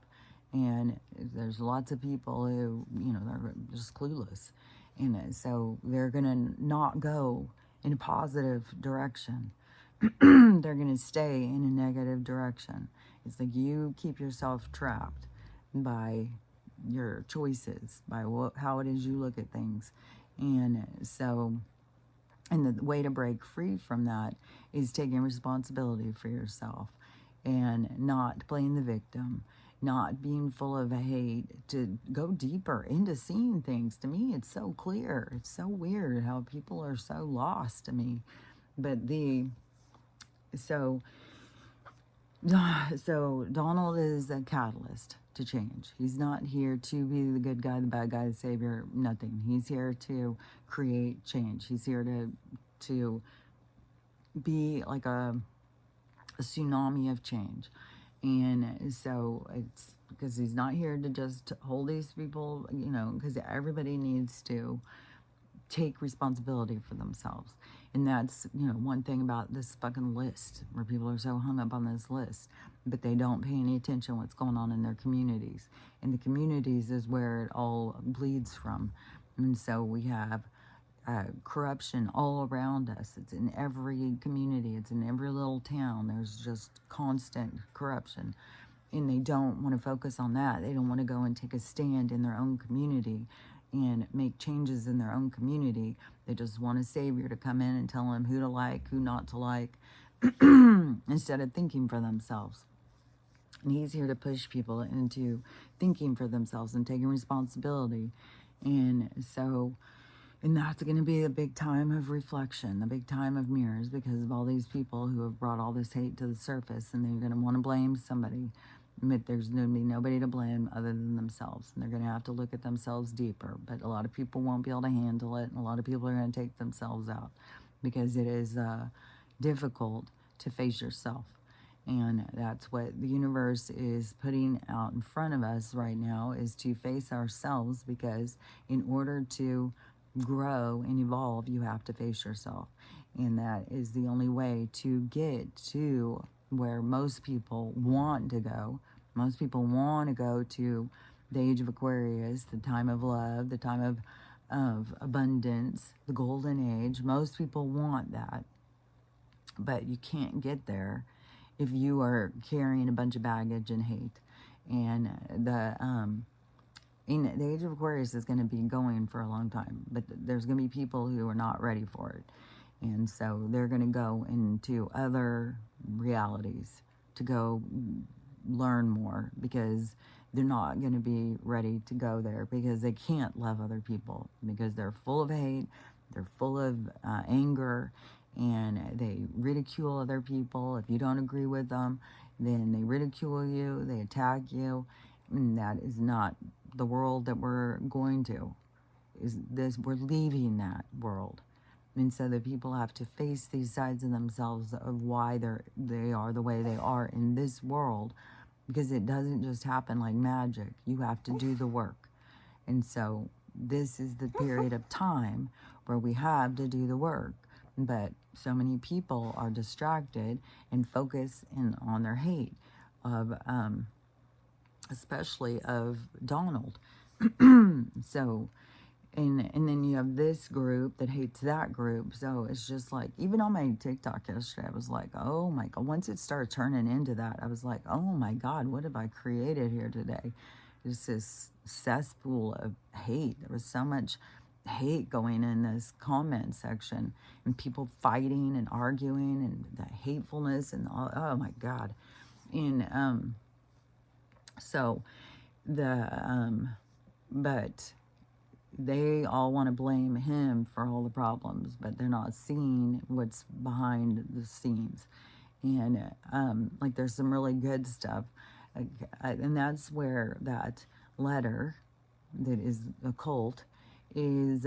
Speaker 1: And there's lots of people who, they're just clueless. And so they're going to not go in a positive direction. They're going to stay in a negative direction. It's like you keep yourself trapped by your choices, by how it is you look at things. And the way to break free from that is taking responsibility for yourself and not playing the victim, not being full of hate, to go deeper into seeing things. To me, it's so clear. It's so weird how people are so lost to me. But so Donald is a catalyst to change. He's not here to be the good guy, the bad guy, the savior, nothing. He's here to create change. He's here to be like a tsunami of change. And so it's because he's not here to just hold these people, because everybody needs to take responsibility for themselves. And that's, one thing about this fucking list, where people are so hung up on this list, but they don't pay any attention to what's going on in their communities. And the communities is where it all bleeds from. And so we have corruption all around us. It's in every community. It's in every little town. There's just constant corruption. And they don't want to focus on that. They don't want to go and take a stand in their own community and make changes in their own community. They just want a savior to come in and tell them who to like, who not to like, instead of thinking for themselves. And he's here to push people into thinking for themselves and taking responsibility. And that's going to be a big time of reflection, a big time of mirrors, because of all these people who have brought all this hate to the surface, and they're going to want to blame somebody. But there's going to be nobody to blame other than themselves. And they're going to have to look at themselves deeper. But a lot of people won't be able to handle it. And a lot of people are going to take themselves out, because it is difficult to face yourself. And that's what the universe is putting out in front of us right now, is to face ourselves, because in order to grow and evolve, you have to face yourself. And that is the only way to get to where most people want to go. Most people want to go to the age of Aquarius, the time of love, the time of abundance, the golden age. Most people want that. But you can't get there if you are carrying a bunch of baggage and hate. And the age of Aquarius is going to be going for a long time, but there's going to be people who are not ready for it. And so they're going to go into other realities to go learn more, because they're not going to be ready to go there, because they can't love other people, because they're full of hate, they're full of anger, and they ridicule other people. If you don't agree with them, then they ridicule you, they attack you. And that is not the world that we're going to. We're leaving that world. And so the people have to face these sides of themselves of why they are the way they are in this world, because it doesn't just happen like magic. You have to do the work. And so this is the period of time where we have to do the work. But so many people are distracted and focus in on their hate of, especially of Donald. So, and then you have this group that hates that group. So it's just like, even on my TikTok yesterday, I was like, oh my God. Once it started turning into that, I was like, oh my God, what have I created here today? It's this cesspool of hate. There was so much hate going in this comment section, and people fighting and arguing, and the hatefulness and all. Oh my God. And so but they all want to blame him for all the problems, but they're not seeing what's behind the scenes. And like, there's some really good stuff, and that's where that letter that is occult is,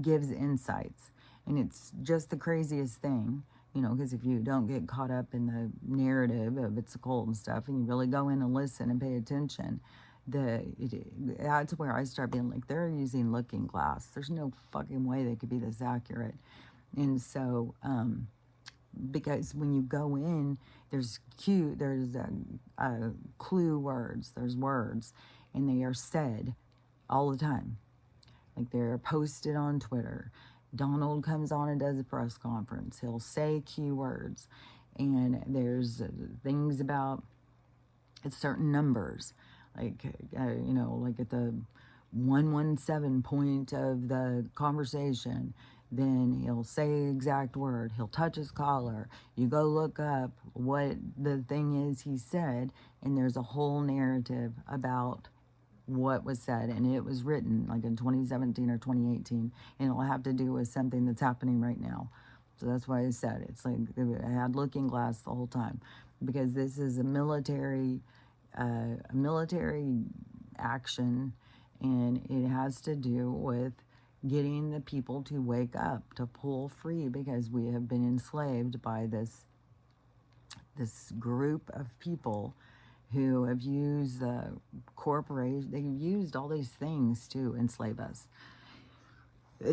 Speaker 1: gives insights. And it's just the craziest thing, because if you don't get caught up in the narrative of it's occult and stuff, and you really go in and listen and pay attention, that's where I start being like, they're using Looking Glass. There's no fucking way they could be this accurate. And so, because when you go in, there's clue words, there's words, and they are said all the time. Like, they're posted on Twitter. Donald comes on and does a press conference. He'll say keywords, and there's things about certain numbers, like like at the 117 point of the conversation, then he'll say the exact word. He'll touch his collar. You go look up what the thing is he said, and there's a whole narrative about what was said, and it was written like in 2017 or 2018, and it'll have to do with something that's happening right now. So that's why I said it's like I had Looking Glass the whole time, because this is a military action, and it has to do with getting the people to wake up, to pull free, because we have been enslaved by this group of people who have used the corporation. They've used all these things to enslave us.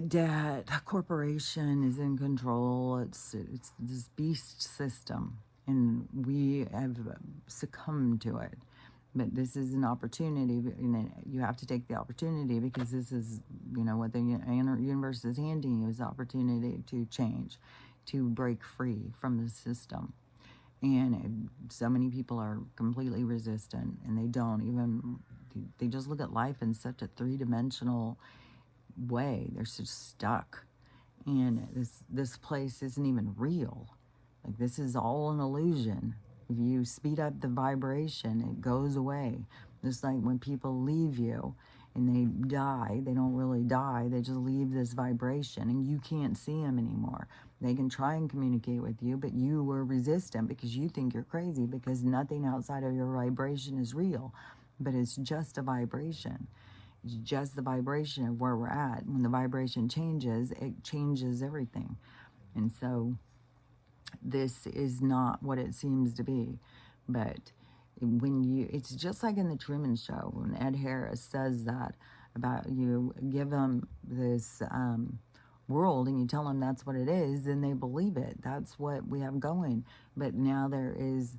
Speaker 1: Debt, the corporation is in control. It's this beast system, and we have succumbed to it. But this is an opportunity, and you have to take the opportunity, because this is, what the universe is handing you, is the opportunity to change, to break free from the system. And so many people are completely resistant, and they just look at life in such a three-dimensional way. They're just stuck. And this place isn't even real. Like, this is all an illusion. If you speed up the vibration, it goes away. Just like when people leave you and they die, they don't really die. They just leave this vibration, and you can't see them anymore. They can try and communicate with you, but you were resistant because you think you're crazy, because nothing outside of your vibration is real. But it's just a vibration. It's just the vibration of where we're at. When the vibration changes, it changes everything. And so this is not what it seems to be. But it's just like in the Truman Show, when Ed Harris says that about, you give them this world and you tell them that's what it is, then they believe it. That's what we have going. But now there is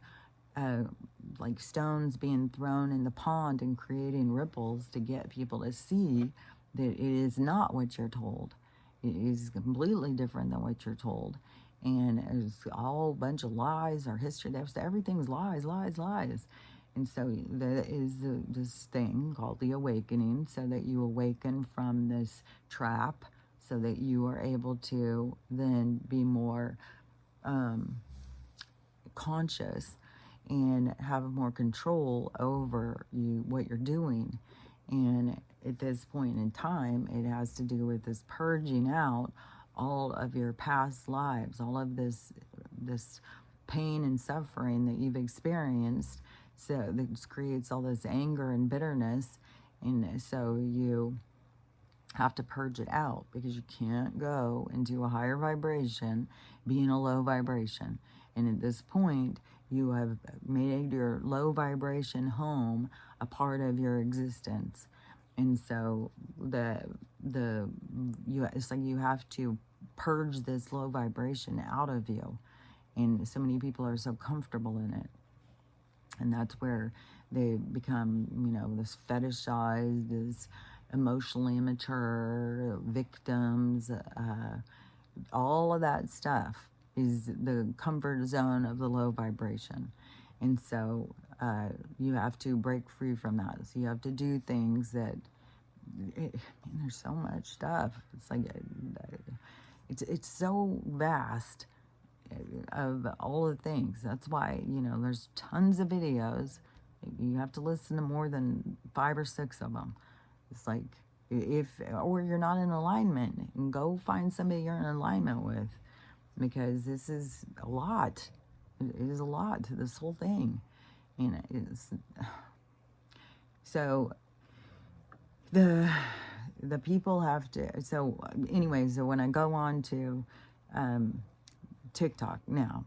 Speaker 1: like stones being thrown in the pond and creating ripples to get people to see that it is not what you're told. It is completely different than what you're told. And it's all a bunch of lies. Our history, everything's lies, lies, lies. And so there is this thing called the awakening, so that you awaken from this trap, so that you are able to then be more conscious and have more control over what you're doing. And at this point in time, it has to do with this purging out all of your past lives, all of this pain and suffering that you've experienced. So this creates all this anger and bitterness, and so you have to purge it out, because you can't go into a higher vibration being a low vibration. And at this point, you have made your low vibration home a part of your existence. And so it's like you have to purge this low vibration out of you. And so many people are so comfortable in it. And that's where they become, this fetishized, this emotionally immature victims. All of that stuff is the comfort zone of the low vibration. And so you have to break free from that. So you have to do things that, there's so much stuff. It's like, it's so vast of all the things. That's why, there's tons of videos. You have to listen to more than 5 or 6 of them. It's like, or you're not in alignment, and go find somebody you're in alignment with, because this is a lot. It is a lot to this whole thing. And it's, so the people have to, so anyway, so when I go on to TikTok now,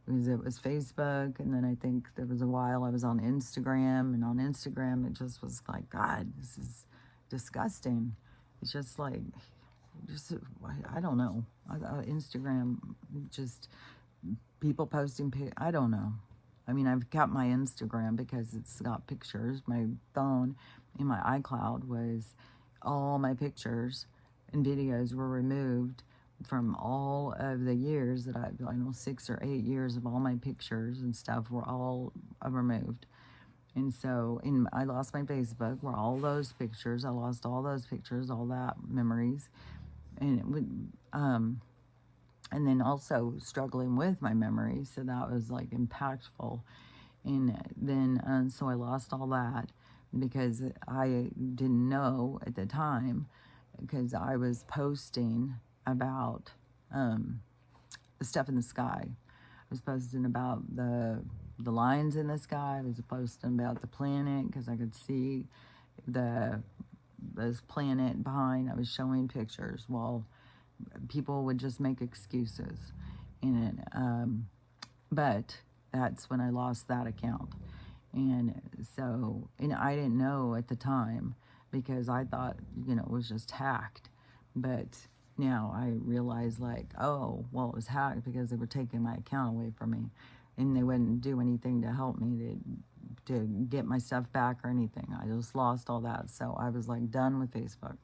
Speaker 1: it was Facebook, and then I think there was a while I was on Instagram, and on Instagram it just was like, God, this is disgusting. It's just like, I don't know. Instagram, just people posting, I don't know. I mean, I've kept my Instagram because it's got pictures. My phone in my iCloud was all my pictures and videos were removed from all of the years that I 6 or 8 years of all my pictures and stuff were all removed. And so, I lost my Facebook, where all those pictures, I lost all those pictures, all that memories. And it would, and then also struggling with my memories. So that was like impactful. And then, so I lost all that because I didn't know at the time, because I was posting about the stuff in the sky. I was posting about the lines in the sky. I was posting about the planet, because I could see this planet behind. I was showing pictures. Well, people would just make excuses in it. But that's when I lost that account. And so, and I didn't know at the time, because I thought, it was just hacked. But now I realize, like, oh, well, it was hacked because they were taking my account away from me, and they wouldn't do anything to help me to get my stuff back or anything. I just lost all that. So I was like done with Facebook.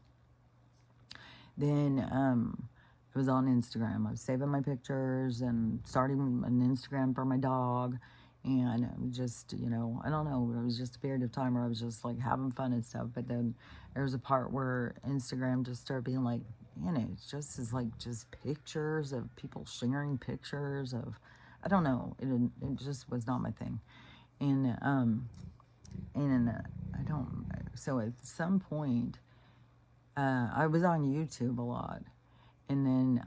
Speaker 1: Then it was on Instagram. I was saving my pictures and starting an Instagram for my dog. And it was just, I don't know, it was just a period of time where I was just like having fun and stuff. But then there was a part where Instagram just started being like, it's just is like just pictures of people sharing pictures of, I don't know, it just was not my thing. And I don't, so at some point, I was on YouTube a lot, and then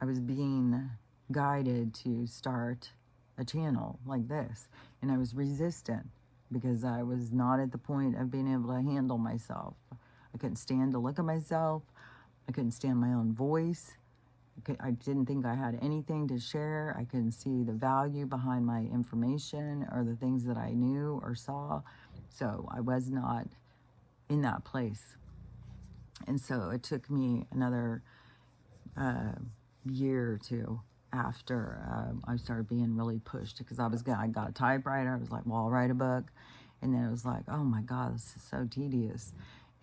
Speaker 1: I was being guided to start a channel like this, and I was resistant because I was not at the point of being able to handle myself. I couldn't stand to look at myself. I couldn't stand my own voice. I didn't think I had anything to share. I couldn't see the value behind my information or the things that I knew or saw. So I was not in that place. And so it took me another year or two after I started being really pushed, because I got a typewriter. I was like, well, I'll write a book. And then it was like, oh my God, this is so tedious.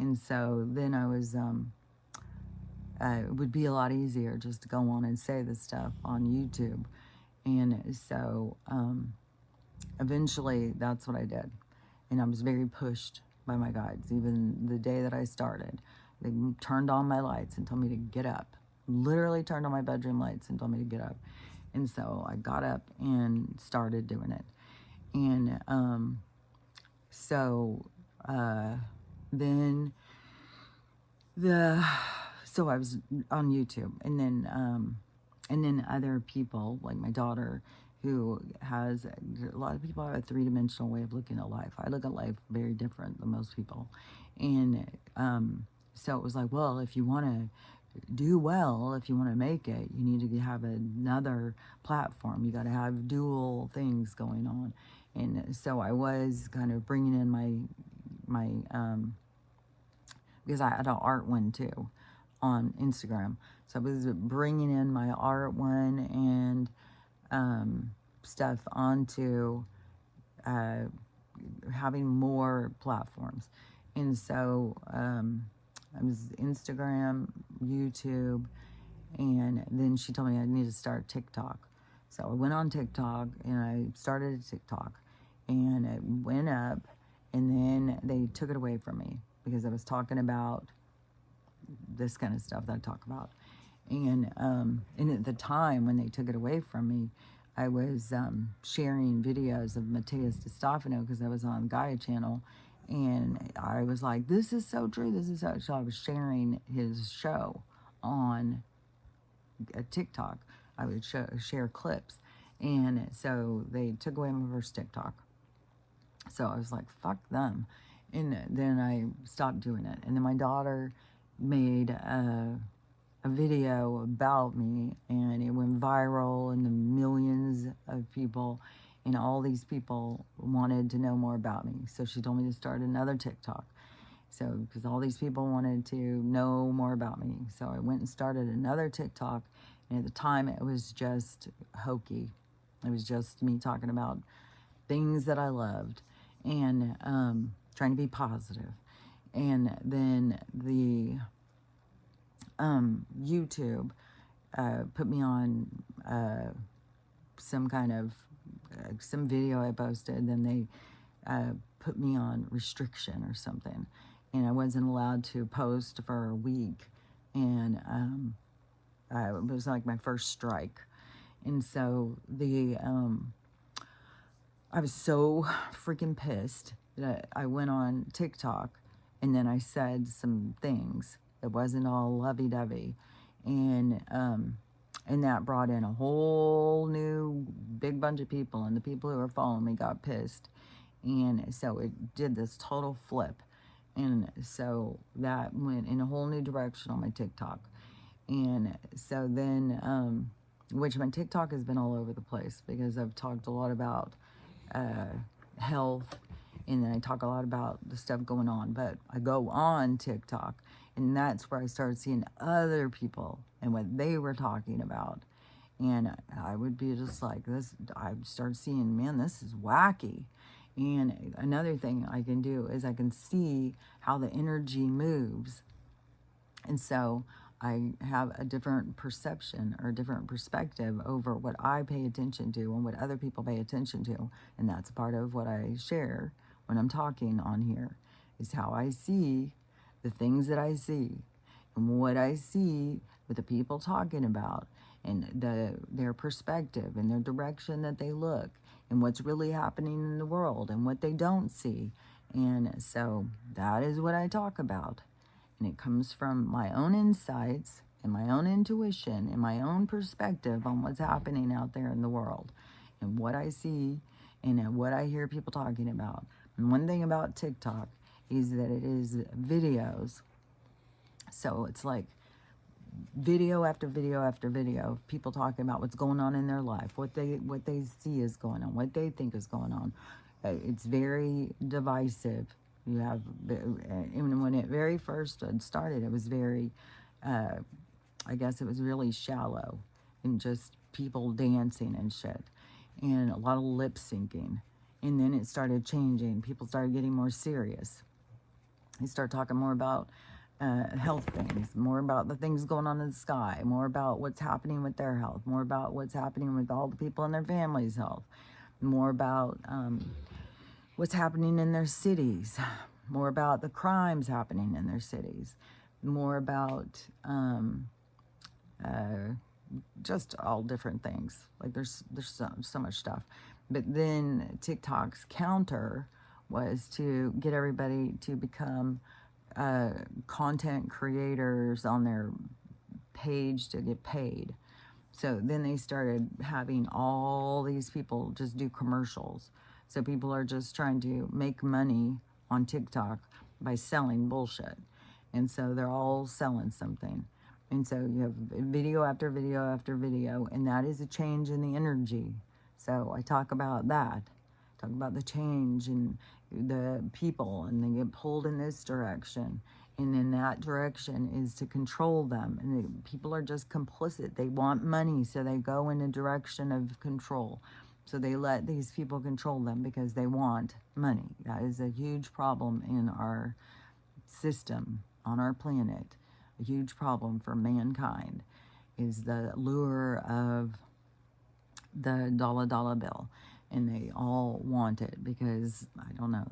Speaker 1: And so then I was, it would be a lot easier just to go on and say this stuff on YouTube. And so eventually that's what I did. And I was very pushed by my guides. Even the day that I started, they turned on my lights and told me to get up. Literally turned on my bedroom lights and told me to get up. And so I got up and started doing it. And so I was on YouTube, and then other people, like my daughter, who has, a lot of people have a three-dimensional way of looking at life. I look at life very different than most people. And So it was like, well, if you want to do well, if you want to make it, you need to have another platform. You got to have dual things going on. And so I was kind of bringing in my because I had an art one too on Instagram. So I was bringing in my art one and stuff onto uh, having more platforms. And so I was Instagram, YouTube, and then she told me I need to start TikTok. So I went on TikTok and I started a TikTok, and it went up, and then they took it away from me because I was talking about this kind of stuff that I talk about. And at the time when they took it away from me, I was sharing videos of Matthias DiStefano because I was on Gaia channel, and I was like, "This is so true. This is so." I was sharing his show on TikTok. I would share clips, and so they took away my first TikTok. So I was like, "Fuck them," and then I stopped doing it. And then my daughter made a video about me, and it went viral, and the millions of people, and all these people wanted to know more about me. So she told me to start another TikTok. So because all these people wanted to know more about me, so I went and started another TikTok. And at the time it was just hokey. It was just me talking about things that I loved, and trying to be positive. And then the YouTube put me on some kind of some video I posted. Then they put me on restriction or something, and I wasn't allowed to post for a week. And it was like my first strike. And so I was so freaking pissed that I went on TikTok, and then I said some things that wasn't all lovey-dovey, and that brought in a whole new big bunch of people, and the people who were following me got pissed, and so it did this total flip, and so that went in a whole new direction on my TikTok. And so then which my TikTok has been all over the place because I've talked a lot about health, and then I talk a lot about the stuff going on. But I go on TikTok, and that's where I started seeing other people and what they were talking about. And I would be just like, this, I started seeing, man, this is wacky. And another thing I can do is I can see how the energy moves. And so I have a different perception or a different perspective over what I pay attention to and what other people pay attention to. And that's part of what I share when I'm talking on here, is how I see the things that I see and what I see with the people talking about, and their perspective and their direction that they look, and what's really happening in the world and what they don't see. And so that is what I talk about. And it comes from my own insights and my own intuition and my own perspective on what's happening out there in the world and what I see and what I hear people talking about. And one thing about TikTok is that it is videos. So it's like video after video after video of people talking about what's going on in their life, what they see is going on, what they think is going on. It's very divisive. You have, and when it very first started, it was very, I guess it was really shallow, and just people dancing and shit, and a lot of lip syncing. And then it started changing. People started getting more serious. They start talking more about health things, more about the things going on in the sky, more about what's happening with their health, more about what's happening with all the people in their family's health, more about what's happening in their cities, more about the crimes happening in their cities, more about just all different things. Like there's so much stuff. But then TikTok's counter was to get everybody to become content creators on their page to get paid. So then they started having all these people just do commercials. So people are just trying to make money on TikTok by selling bullshit. And so they're all selling something. And so you have video after video after video, and that is a change in the energy. So I talk about that. Talk about the change in the people, and they get pulled in this direction. And in that direction is to control them. And the people are just complicit. They want money, so they go in a direction of control. So they let these people control them because they want money. That is a huge problem in our system, on our planet. A huge problem for mankind is the lure of the dollar bill. And they all want it because, I don't know,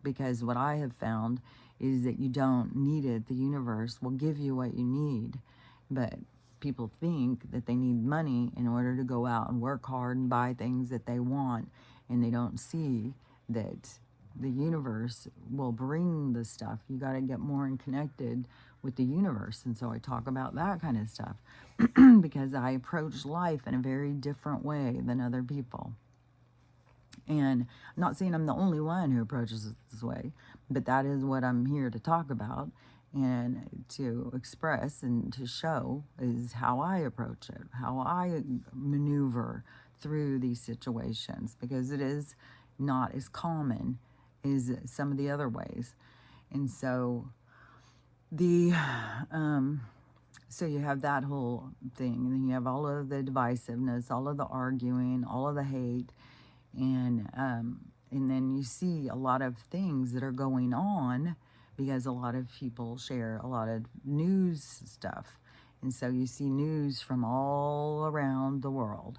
Speaker 1: because what I have found is that you don't need it. The universe will give you what you need. But people think that they need money in order to go out and work hard and buy things that they want. And they don't see that the universe will bring the stuff. You got to get more connected with the universe. And so I talk about that kind of stuff because I approach life in a very different way than other people. And I'm not saying I'm the only one who approaches it this way, but that is what I'm here to talk about and to express and to show is how I approach it, how I maneuver through these situations, because it is not as common as some of the other ways. And so so you have that whole thing, and then you have all of the divisiveness, all of the arguing, all of the hate, and then you see a lot of things that are going on because a lot of people share a lot of news stuff. And so you see news from all around the world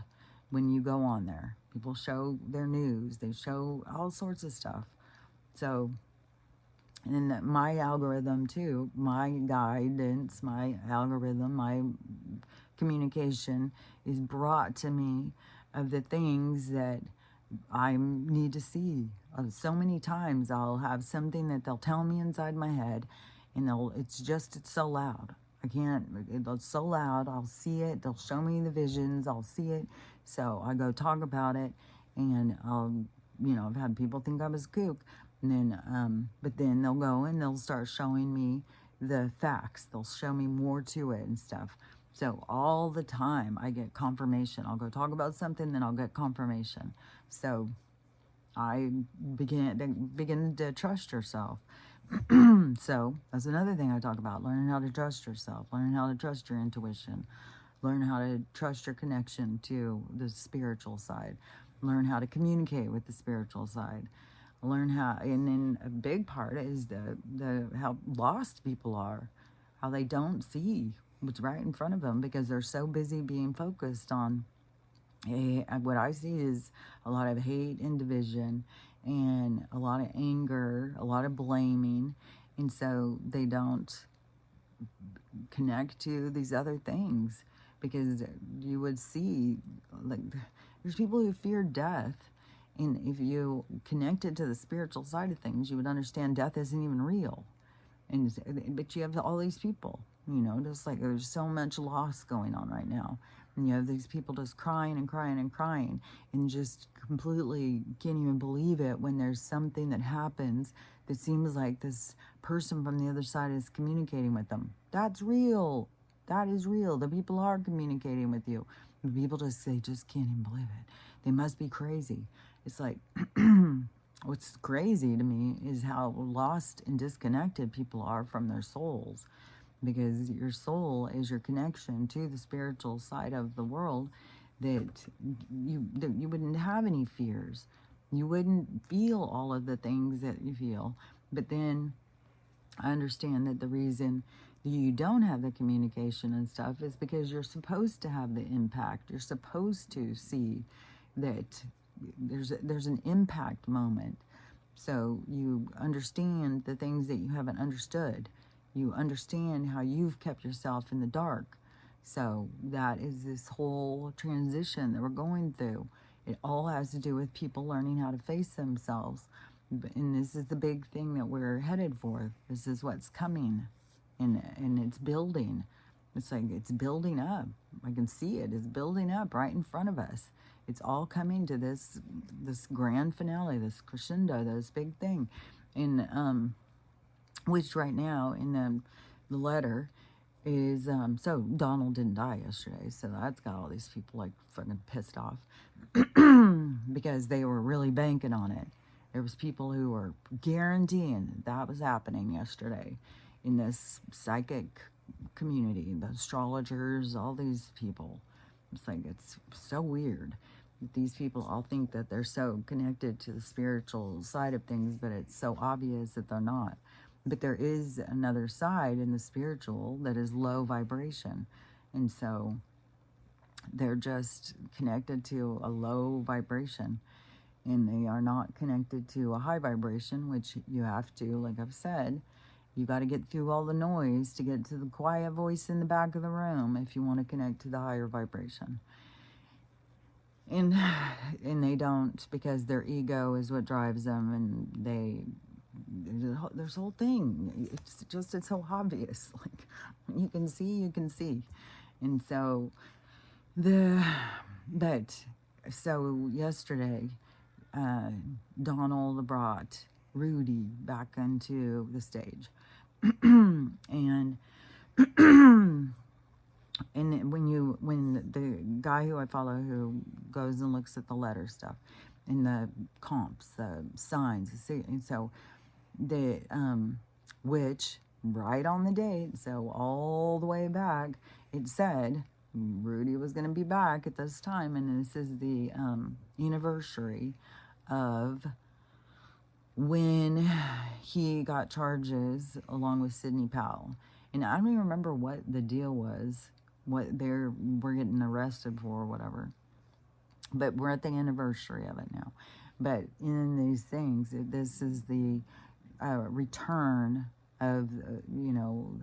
Speaker 1: when you go on there. People show their news. They show all sorts of stuff. So, and then my algorithm too, my guidance, my algorithm, my communication is brought to me of the things that I need to see. So many times I'll have something that they'll tell me inside my head, and it's so loud. It's so loud. I'll see it. They'll show me the visions. I'll see it. So I go talk about it, and I've had people think I was a kook, and then, but then they'll go and they'll start showing me the facts. They'll show me more to it and stuff. So all the time I get confirmation. I'll go talk about something, then I'll get confirmation. So I begin to trust yourself. So that's another thing I talk about, learning how to trust yourself, learning how to trust your intuition, learn how to trust your connection to the spiritual side, learn how to communicate with the spiritual side, learn how, and then a big part is how lost people are, how they don't see what's right in front of them because they're so busy being focused on what I see is a lot of hate and division and a lot of anger, a lot of blaming, and so they don't connect to these other things because you would see, like, there's people who fear death, and if you connected to the spiritual side of things, you would understand death isn't even real. But you have all these people, just like there's so much loss going on right now. And you have these people just crying and crying and crying and just completely can't even believe it when there's something that happens that seems like this person from the other side is communicating with them. That's real. That is real. The people are communicating with you. The people they just can't even believe it. They must be crazy. It's like, what's crazy to me is how lost and disconnected people are from their souls. Because your soul is your connection to the spiritual side of the world, that you wouldn't have any fears. You wouldn't feel all of the things that you feel. But then I understand that the reason that you don't have the communication and stuff is because you're supposed to have the impact. You're supposed to see that there's an impact moment. So you understand the things that you haven't understood. You understand how you've kept yourself in the dark. So that is this whole transition that we're going through. It all has to do with people learning how to face themselves. And this is the big thing that we're headed for. This is what's coming. And it's building. It's like it's building up. I can see it. It's building up right in front of us. It's all coming to this grand finale, this crescendo, this big thing. And which right now in the letter is, so Donald didn't die yesterday, so that's got all these people like fucking pissed off because they were really banking on it. There was people who were guaranteeing that was happening yesterday in this psychic community, the astrologers, all these people. It's like, it's so weird. These people all think that they're so connected to the spiritual side of things, but it's so obvious that they're not. But there is another side in the spiritual that is low vibration. And so they're just connected to a low vibration. And they are not connected to a high vibration, which you have to, like I've said, you got to get through all the noise to get to the quiet voice in the back of the room if you want to connect to the higher vibration. And they don't, because their ego is what drives them, and there's a whole thing. It's so obvious. Like, when you can see, you can see. And so so yesterday, Donald brought Rudy back onto the stage. And and when the guy who I follow, who goes and looks at the letter stuff and the comps, the signs, and so the which right on the date, so all the way back, it said Rudy was going to be back at this time, and this is the anniversary of when he got charges along with Sidney Powell. And I don't even remember what the deal was, what we're getting arrested for or whatever. But we're at the anniversary of it now. But in these things, this is the return of,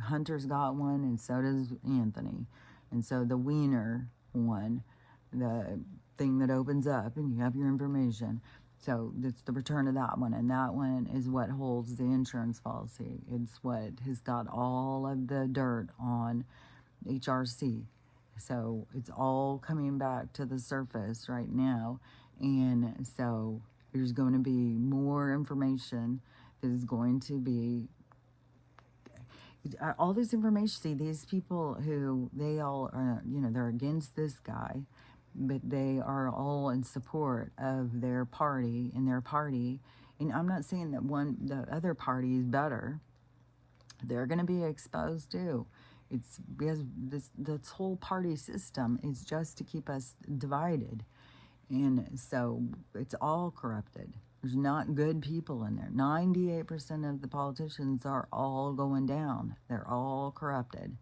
Speaker 1: Hunter's got one, and so does Anthony. And so the Wiener one, the thing that opens up and you have your information. So it's the return of that one, and that one is what holds the insurance policy. It's what has got all of the dirt on HRC. So it's all coming back to the surface right now. And so there's going to be more information that is going to be all this information. See, these people who, they all are, they're against this guy, but they are all in support of their party and their party. And I'm not saying that the other party is better. They're going to be exposed too. It's because this whole party system is just to keep us divided. And so it's all corrupted. There's not good people in there. 98% of the politicians are all going down. They're all corrupted.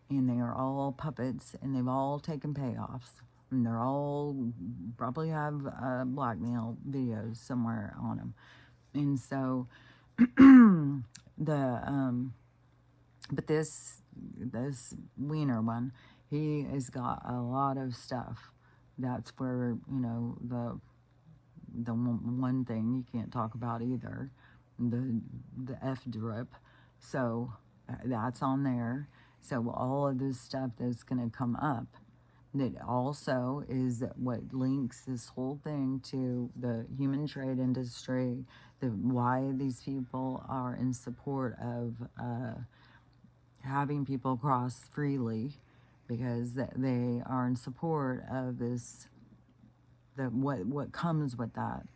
Speaker 1: And they are all puppets, and they've all taken payoffs. And they're all probably have blackmail videos somewhere on them. And so but this Wiener one, he has got a lot of stuff. That's where, the one thing you can't talk about either, the F drip. So that's on there. So all of this stuff that's going to come up, that also is what links this whole thing to the human trade industry, why these people are in support of having people cross freely, because they are in support of this, what comes with that.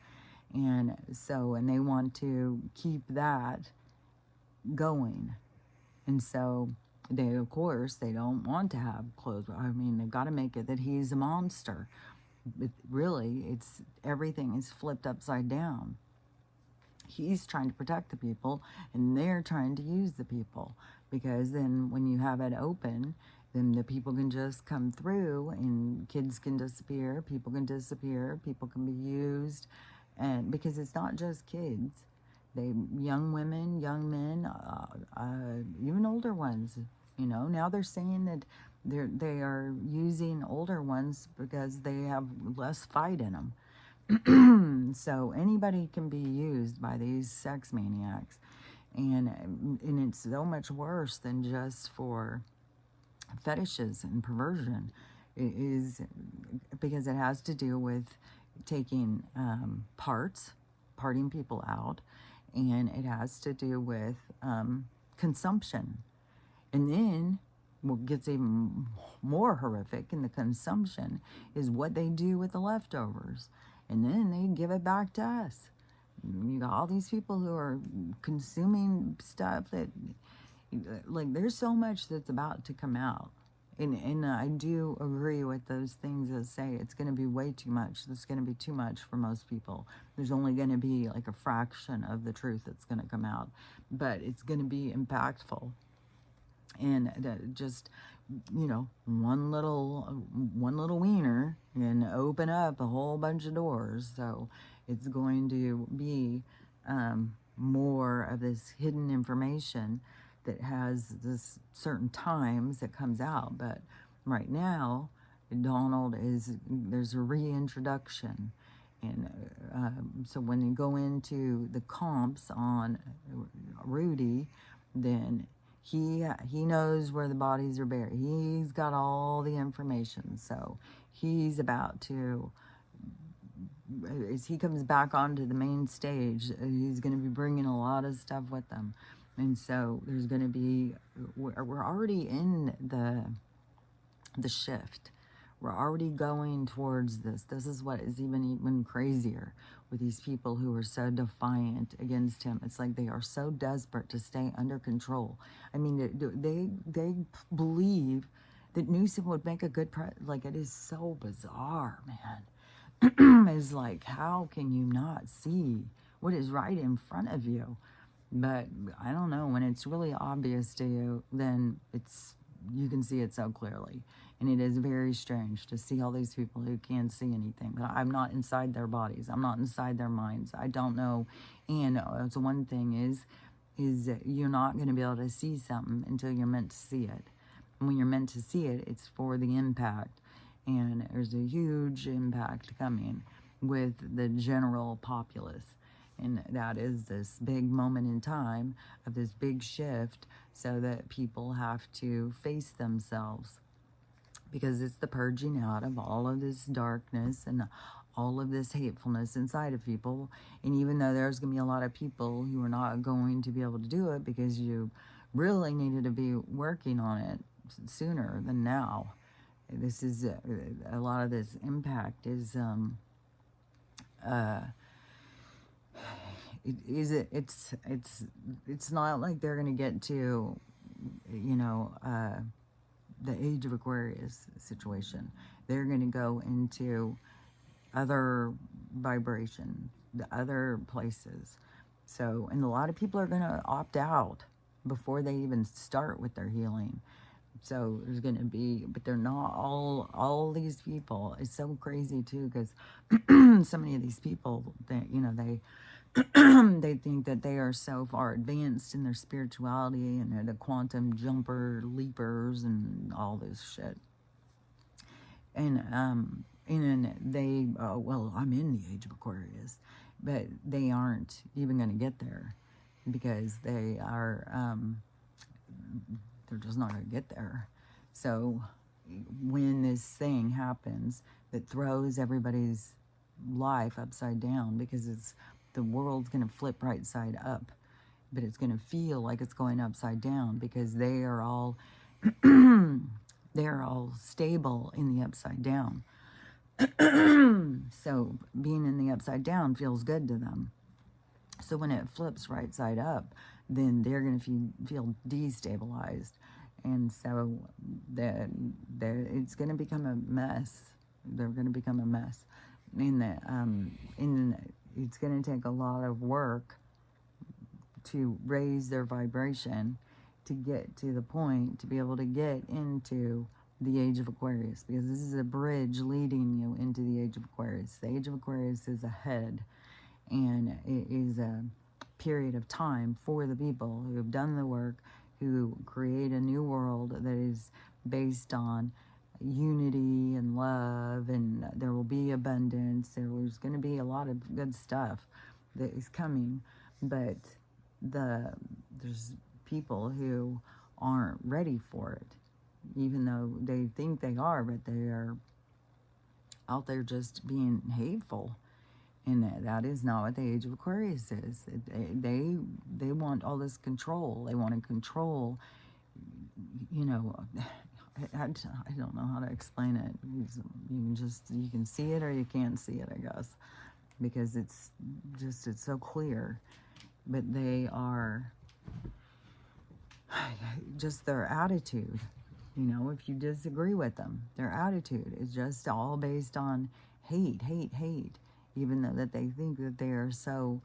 Speaker 1: And so, and they want to keep that going. And so they, of course, they don't want to have closed. I mean, they've got to make it that he's a monster. But really, everything is flipped upside down. He's trying to protect the people, and they're trying to use the people. Because then when you have it open, then the people can just come through, and kids can disappear, people can disappear, people can be used. And because it's not just kids, young women, young men, even older ones, now they're saying that they are using older ones because they have less fight in them. So anybody can be used by these sex maniacs. And it's so much worse than just for fetishes and perversion. It is because it has to do with taking parting people out, and it has to do with consumption. And then what gets even more horrific in the consumption is what they do with the leftovers. And then they give it back to us. You got all these people who are consuming stuff that, like, there's so much that's about to come out. And I do agree with those things that say it's going to be way too much. It's going to be too much for most people. There's only going to be like a fraction of the truth that's going to come out, but it's going to be impactful. And just, one little wiener can open up a whole bunch of doors. So it's going to be more of this hidden information that has this certain times that comes out. But right now, there's a reintroduction. And so when you go into the comps on Rudy, then he knows where the bodies are buried. He's got all the information. So he's about to, as he comes back onto the main stage, he's going to be bringing a lot of stuff with him. And so there's going to be, we're already in the shift. We're already going towards this. This is what is even crazier with these people who are so defiant against him. It's like they are so desperate to stay under control. I mean, they believe that Newsom would make a good like, it is so bizarre, man. It's like, how can you not see what is right in front of you? But I don't know, when it's really obvious to you, then you can see it so clearly. And it is very strange to see all these people who can't see anything. But I'm not inside their bodies. I'm not inside their minds. I don't know. And so one thing is that you're not going to be able to see something until you're meant to see it. And when you're meant to see it, it's for the impact. And there's a huge impact coming with the general populace. And that is this big moment in time of this big shift, so that people have to face themselves, because it's the purging out of all of this darkness and all of this hatefulness inside of people. And even though there's going to be a lot of people who are not going to be able to do it because you really needed to be working on it sooner than now, this is a lot of this impact is it's not like they're going to get to, the age of Aquarius situation. They're going to go into other vibration, the other places. So, and a lot of people are going to opt out before they even start with their healing. So there's going to be, but they're not all these people. It's so crazy too, because so many of these people, they they think that they are so far advanced in their spirituality, and they're the quantum jumper leapers and all this shit. And they, well, I'm in the age of Aquarius, but they aren't even going to get there, because they are, they're just not going to get there. So when this thing happens that throws everybody's life upside down, because the world's going to flip right side up, but it's going to feel like it's going upside down, because they are all they're all stable in the upside down. So being in the upside down feels good to them. So when it flips right side up, then they're going to feel destabilized. And so it's going to become a mess. They're going to become a mess. It's going to take a lot of work to raise their vibration to get to the point to be able to get into the age of Aquarius, because this is a bridge leading you into the age of Aquarius. The age of Aquarius is ahead, and it is a period of time for the people who have done the work, who create a new world that is based on unity and love, and there will be abundance. There's going to be a lot of good stuff that is coming, but there's people who aren't ready for it, even though they think they are, but they are out there just being hateful. And that is not what the age of Aquarius is. They want all this control. They want to control, you know, I don't know how to explain it. You can see it or you can't see it, I guess, because it's so clear. But they are just their attitude. If you disagree with them, their attitude is just all based on hate, hate, hate. Even though that they think that they are so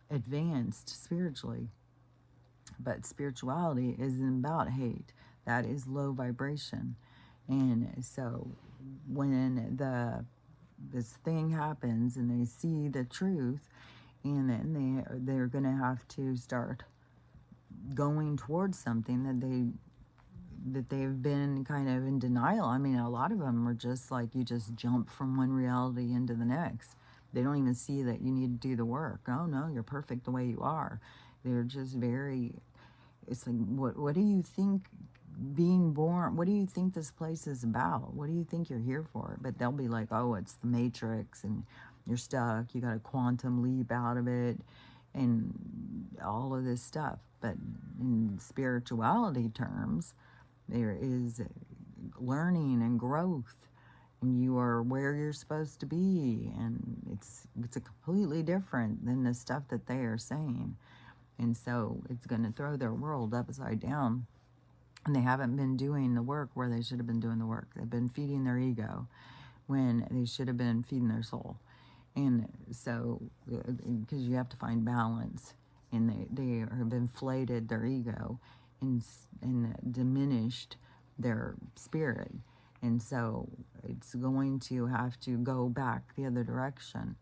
Speaker 1: advanced spiritually. But spirituality isn't about hate. That is low vibration. And so when this thing happens and they see the truth, and then they're going to have to start going towards something that they've been kind of in denial. I mean, a lot of them are just like, you just jump from one reality into the next. They don't even see that you need to do the work. Oh no, you're perfect the way you are. They're just very, it's like, what do you think being born, what do you think this place is about? What do you think you're here for? But they'll be like, oh, it's the Matrix and you're stuck, you got a quantum leap out of it and all of this stuff. But in spirituality terms, there is learning and growth, and you are where you're supposed to be, and it's a completely different than the stuff that they are saying. And so it's going to throw their world upside down. And they haven't been doing the work where they should have been doing the work. They've been feeding their ego when they should have been feeding their soul. And so, because you have to find balance, and they have inflated their ego and diminished their spirit. And so it's going to have to go back the other direction.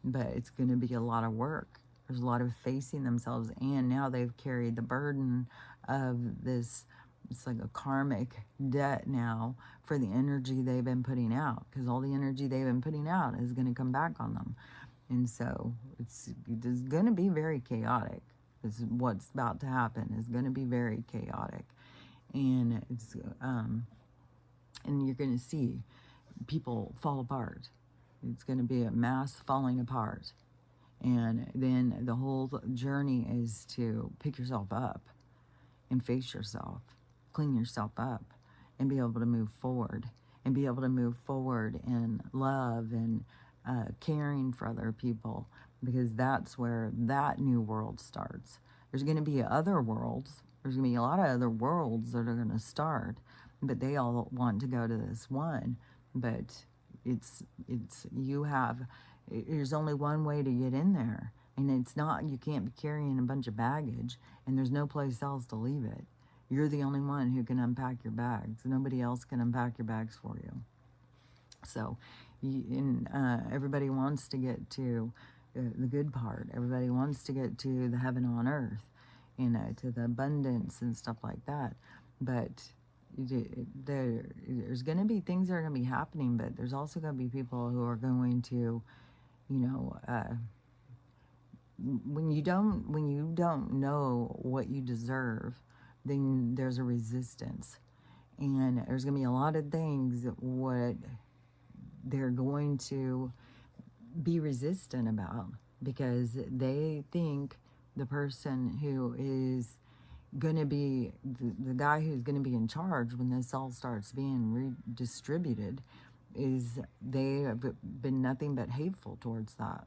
Speaker 1: But it's going to be a lot of work. There's a lot of facing themselves, and now they've carried the burden of this. It's like a karmic debt now for the energy they've been putting out, because all the energy they've been putting out is going to come back on them. And so it's going to be very chaotic. What's about to happen is going to be very chaotic. And it's and you're going to see people fall apart. It's going to be a mass falling apart. And then the whole journey is to pick yourself up and face yourself, clean yourself up, and be able to move forward. And be able to move forward in love and caring for other people, because that's where that new world starts. There's going to be other worlds. There's going to be a lot of other worlds that are going to start, but they all want to go to this one. But there's only one way to get in there, and it's not, you can't be carrying a bunch of baggage, and there's no place else to leave it. You're the only one who can unpack your bags. Nobody else can unpack your bags for you. So, everybody wants to get to the good part. Everybody wants to get to the heaven on earth, to the abundance and stuff like that. But there's going to be things that are going to be happening, but there's also going to be people who are going to, when you don't know what you deserve, then there's a resistance. And there's going to be a lot of things what they're going to be resistant about, because they think the person who is going to be the guy who's going to be in charge when this all starts being redistributed they have been nothing but hateful towards that.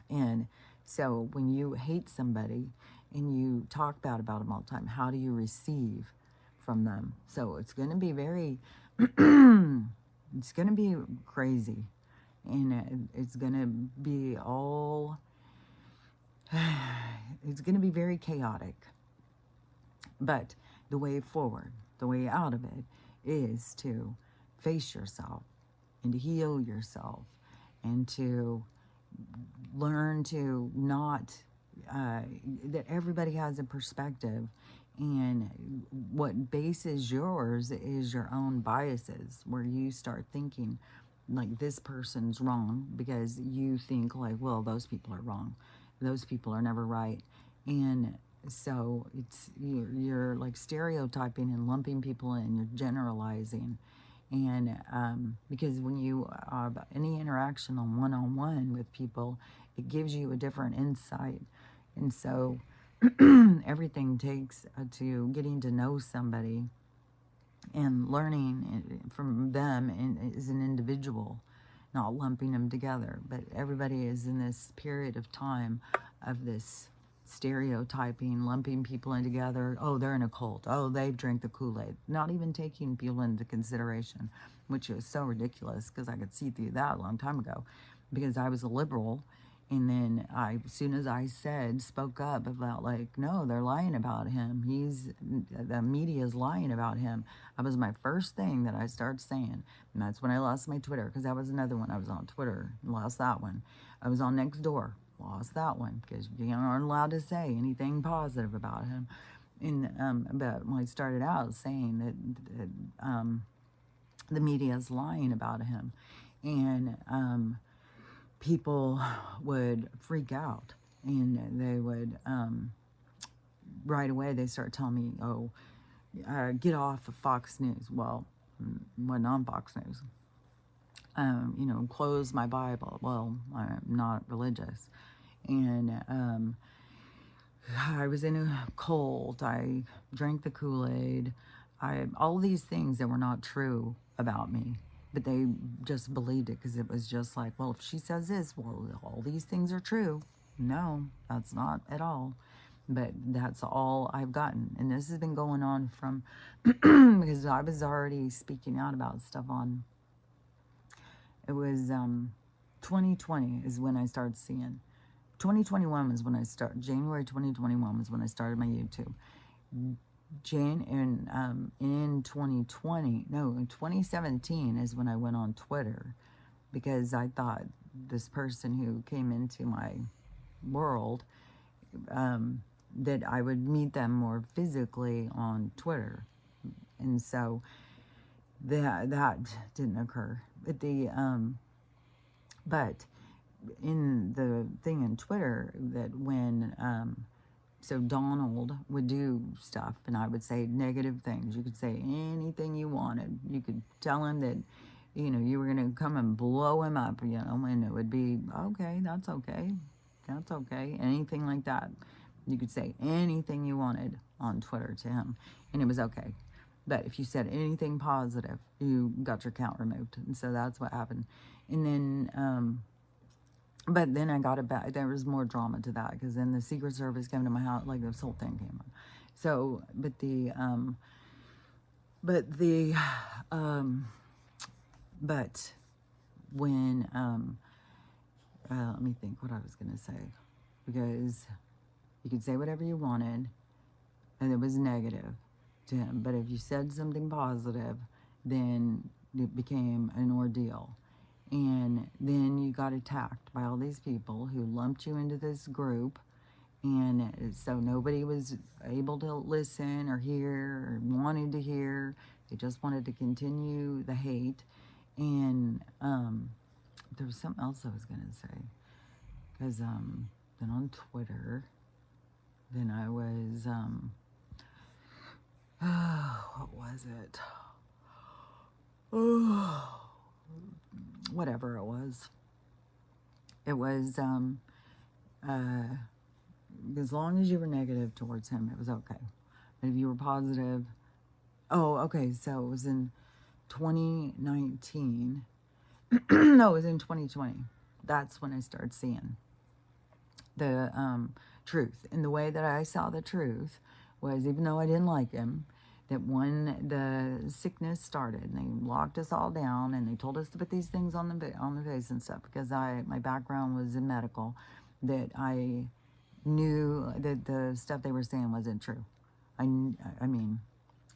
Speaker 1: And so when you hate somebody and you talk bad about them all the time, how do you receive from them? So it's going to be very it's going to be crazy, and it's going to be it's going to be very chaotic. But the way forward, the way out of it, is to face yourself and to heal yourself and to learn to not, that everybody has a perspective, and what bases yours is your own biases, where you start thinking like this person's wrong because you think like, well, those people are wrong. Those people are never right. And so you're like stereotyping and lumping people in, you're generalizing, And because when you have any interaction on one-on-one with people, it gives you a different insight. And so everything takes to getting to know somebody and learning from them and as an individual, not lumping them together. But everybody is in this period of time of this stereotyping, lumping people in together. Oh, they're in a cult. Oh, they drink the Kool-Aid. Not even taking people into consideration, which is so ridiculous because I could see through that a long time ago because I was a liberal. And then as soon as I spoke up about like, no, they're lying about him. The media is lying about him. That was my first thing that I started saying. And that's when I lost my Twitter, because that was another one. I was on Twitter, lost that one. I was on Nextdoor, lost that one, because you aren't allowed to say anything positive about him. And but when I started out saying that the media is lying about him, and people would freak out, and they would right away they start telling me, oh, get off of Fox News. Well, wasn't on Fox News. Close my Bible. Well, I'm not religious. And I was in a cult. I drank the Kool-Aid. All these things that were not true about me. But they just believed it because it was just like, well, if she says this, well, all these things are true. No, that's not at all. But that's all I've gotten. And this has been going on from, because I was already speaking out about stuff on, it was 2020 is when I started seeing. 2021 was when I started, January 2021 was when I started my YouTube. In 2017 is when I went on Twitter, because I thought this person who came into my world, that I would meet them more physically on Twitter. And so that didn't occur. But in the thing in Twitter, that when so Donald would do stuff and I would say negative things. You could say anything you wanted. You could tell him that, you were going to come and blow him up, and it would be, okay, that's okay. That's okay. Anything like that. You could say anything you wanted on Twitter to him, and it was okay. But if you said anything positive, you got your account removed. And so that's what happened. And then, but then I got it back. There was more drama to that, because then the Secret Service came to my house, like this whole thing came on. So, but when, let me think what I was going to say, because you could say whatever you wanted, and it was negative to him. But if you said something positive, then it became an ordeal. And then you got attacked by all these people who lumped you into this group. And so nobody was able to listen or hear or wanted to hear. They just wanted to continue the hate. And there was something else I was going to say. Because then on Twitter, then I was, what was it? Oh, whatever it was. It was, as long as you were negative towards him, it was okay. But if you were positive, okay, so it was in 2019. No, it was in 2020. That's when I started seeing the truth. And the way that I saw the truth was, even though I didn't like him, that when the sickness started, and they locked us all down, and they told us to put these things on the face and stuff, because my background was in medical, that I knew that the stuff they were saying wasn't true. I mean,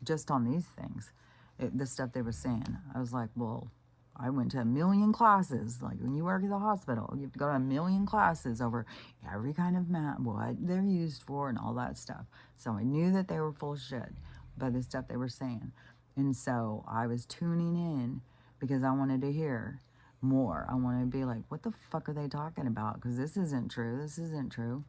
Speaker 1: just on these things, the stuff they were saying, I was like, well, I went to 1 million classes. Like when you work at the hospital, you have to go to 1 million classes over every kind of what they're used for and all that stuff. So I knew that they were full of shit by the stuff they were saying. And so I was tuning in because I wanted to hear more. I wanted to be like, what the fuck are they talking about? Because this isn't true. This isn't true.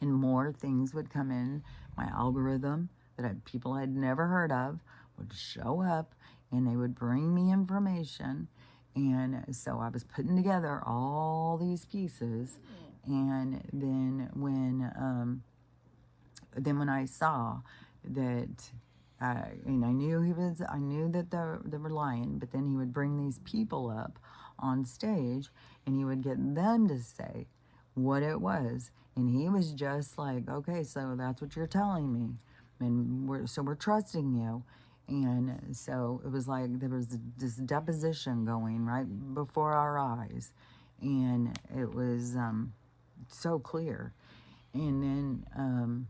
Speaker 1: And more things would come in. My algorithm that people had never heard of would show up, and they would bring me information. And so I was putting together all these pieces. And then when I saw that, and I knew that they were lying, but then he would bring these people up on stage and he would get them to say what it was. And he was just like, okay, so that's what you're telling me. And we're trusting you. And so it was like there was this deposition going right before our eyes. And it was so clear. And then,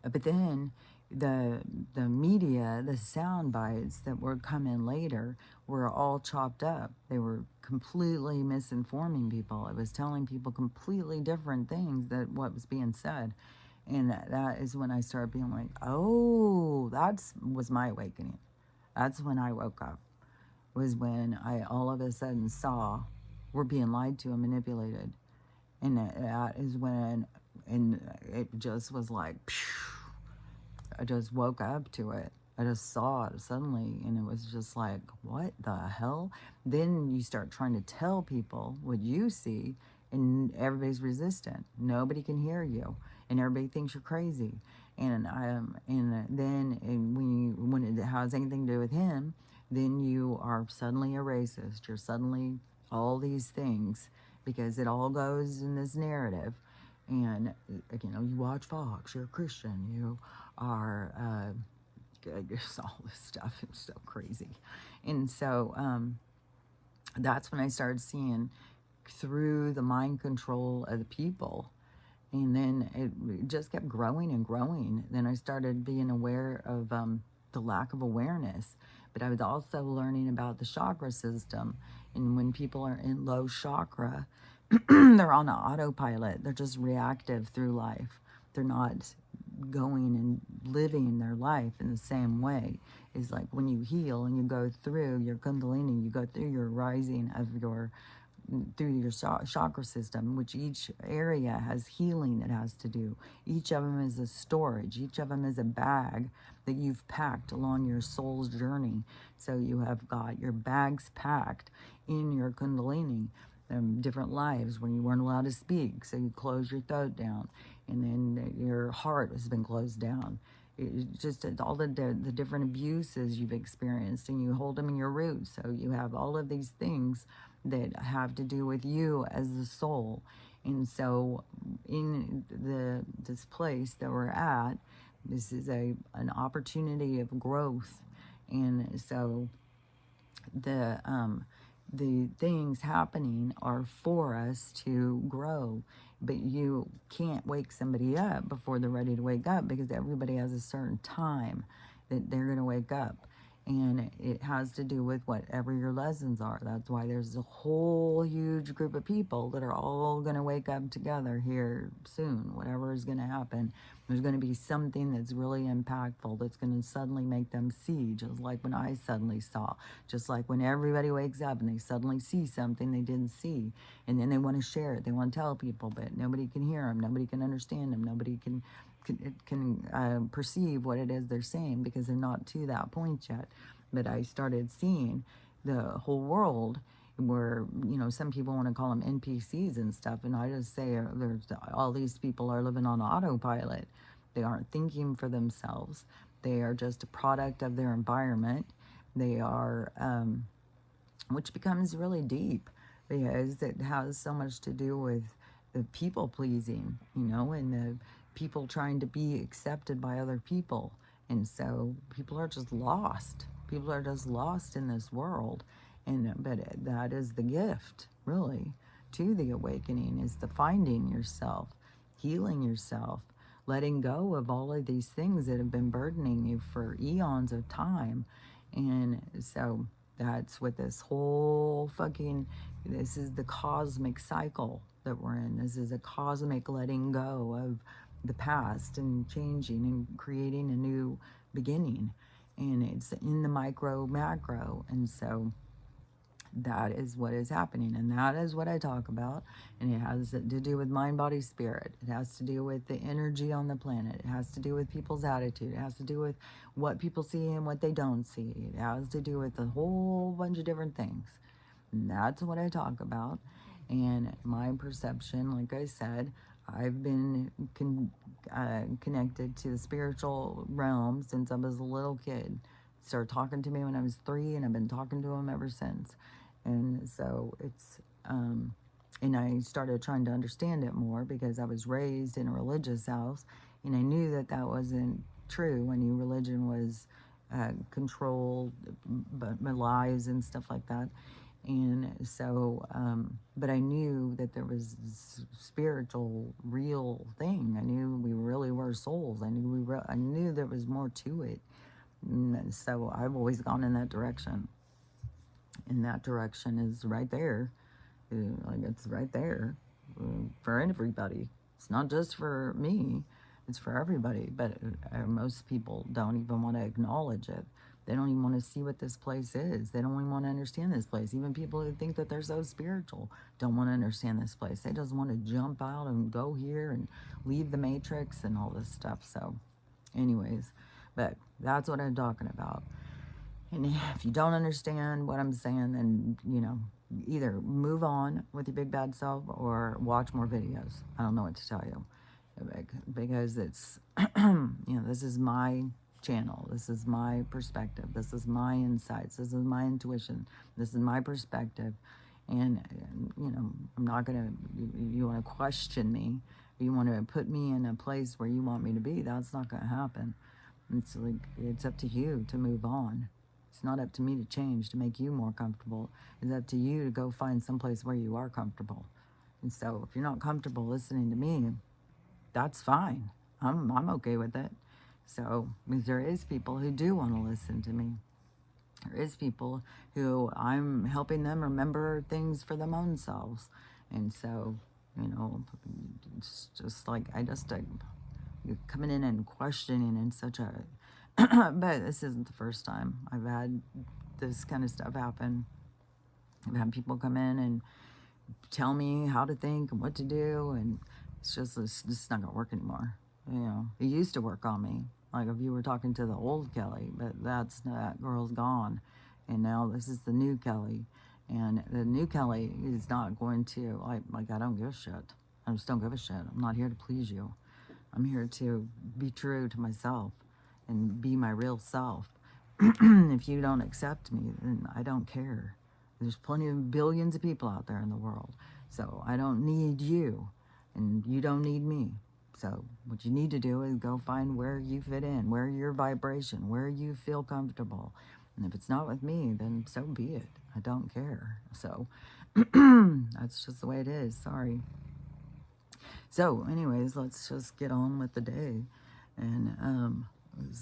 Speaker 1: but then the media, the sound bites that were coming later were all chopped up. They were completely misinforming people. It was telling people completely different things than what was being said. And that is when I started being like, oh, was my awakening. That's when I woke up. Was when I all of a sudden saw we're being lied to and manipulated. And that is when, and it just was like, phew, I just woke up to it. I just saw it suddenly, and it was just like, what the hell? Then you start trying to tell people what you see, and everybody's resistant. Nobody can hear you, and everybody thinks you're crazy. And when it has anything to do with him, then you are suddenly a racist. You're suddenly all these things because it all goes in this narrative. And you watch Fox, you're a Christian, you are just all this stuff. It's so crazy. And so that's when I started seeing through the mind control of the people. And then it just kept growing and growing. Then I started being aware of the lack of awareness. But I was also learning about the chakra system. And when people are in low chakra, they're on autopilot. They're just reactive through life. They're not going and living their life in the same way. It's like when you heal and you go through your kundalini, you go through your rising of through your chakra system, which each area has healing it has to do. Each of them is a storage. Each of them is a bag that you've packed along your soul's journey. So you have got your bags packed in your kundalini. Different lives when you weren't allowed to speak, so you close your throat down, and then your heart has been closed down. It's just all the different abuses you've experienced, and you hold them in your roots. So you have all of these things that have to do with you as the soul. And so in this place that we're at, this is an opportunity of growth. And so the things happening are for us to grow. But you can't wake somebody up before they're ready to wake up, because everybody has a certain time that they're going to wake up. And it has to do with whatever your lessons are. That's why there's a whole huge group of people that are all going to wake up together here soon. Whatever is going to happen, there's going to be something that's really impactful that's going to suddenly make them see, just like when I suddenly saw, just like when everybody wakes up and they suddenly see something they didn't see, and then they want to share it, they want to tell people, but nobody can hear them, nobody can understand them, nobody can perceive what it is they're saying, because they're not to that point yet. But I started seeing the whole world where, some people want to call them NPCs and stuff, and I just say all these people are living on autopilot. They aren't thinking for themselves. They are just a product of their environment. They are, which becomes really deep, because it has so much to do with the people pleasing, and the people trying to be accepted by other people. And so people are just lost. People are just lost in this world. But that is the gift, really, to the awakening, is the finding yourself, healing yourself, letting go of all of these things that have been burdening you for eons of time. And so that's what this whole this is the cosmic cycle that we're in. This is a cosmic letting go of the past and changing and creating a new beginning. And it's in the micro macro. And so that is what is happening, and that is what I talk about. And it has to do with mind, body, spirit. It has to do with the energy on the planet. It has to do with people's attitude. It has to do with what people see and what they don't see. It has to do with a whole bunch of different things. And that's what I talk about. And my perception, like I said, I've been connected to the spiritual realm since I was a little kid. Started talking to me when I was 3, and I've been talking to him ever since. And so it's, and I started trying to understand it more because I was raised in a religious house, and I knew that that wasn't true. I knew religion was controlled, but lies and stuff like that. And so, but I knew that there was this spiritual, real thing. I knew we really were souls. I knew I knew there was more to it. And so I've always gone in that direction. And that direction is right there. Like, it's right there for everybody. It's not just for me. It's for everybody. But most people don't even want to acknowledge it. They don't even want to see what this place is. They don't even want to understand this place. Even people who think that they're so spiritual don't want to understand this place. They just want to jump out and go here and leave the matrix and all this stuff. So anyways, but that's what I'm talking about. And if you don't understand what I'm saying, then, you know, either move on with your big bad self or watch more videos. I don't know what to tell you. Because it's, you know, this is my channel. This is my perspective. This is my insights. This is my intuition. This is my perspective. And you know, I'm not going to, you want to question me, you want to put me in a place where you want me to be, that's not going to happen. It's like, it's up to you to move on. It's not up to me to change, to make you more comfortable. It's up to you to go find someplace where you are comfortable. And so if you're not comfortable listening to me, that's fine. I'm okay with it. So, because there is people who do want to listen to me. There is people who I'm helping them remember things for their own selves. And so, you know, it's just like, you're coming in and questioning in such a, but this isn't the first time I've had this kind of stuff happen. I've had people come in and tell me how to think and what to do, and it's just not gonna work anymore. You know, it used to work on me, like if you were talking to the old Kelly, but that girl's gone, and now this is the new Kelly, and the new Kelly is not going to, like I don't give a shit. I just don't give a shit. I'm not here to please you. I'm here to be true to myself and be my real self. If you don't accept me, then I don't care. There's plenty of billions of people out there in the world. So I don't need you, and you don't need me. So what you need to do is go find where you fit in, where your vibration, where you feel comfortable. And if it's not with me, then so be it. I don't care. So that's just the way it is. Sorry. So anyways, let's just get on with the day. And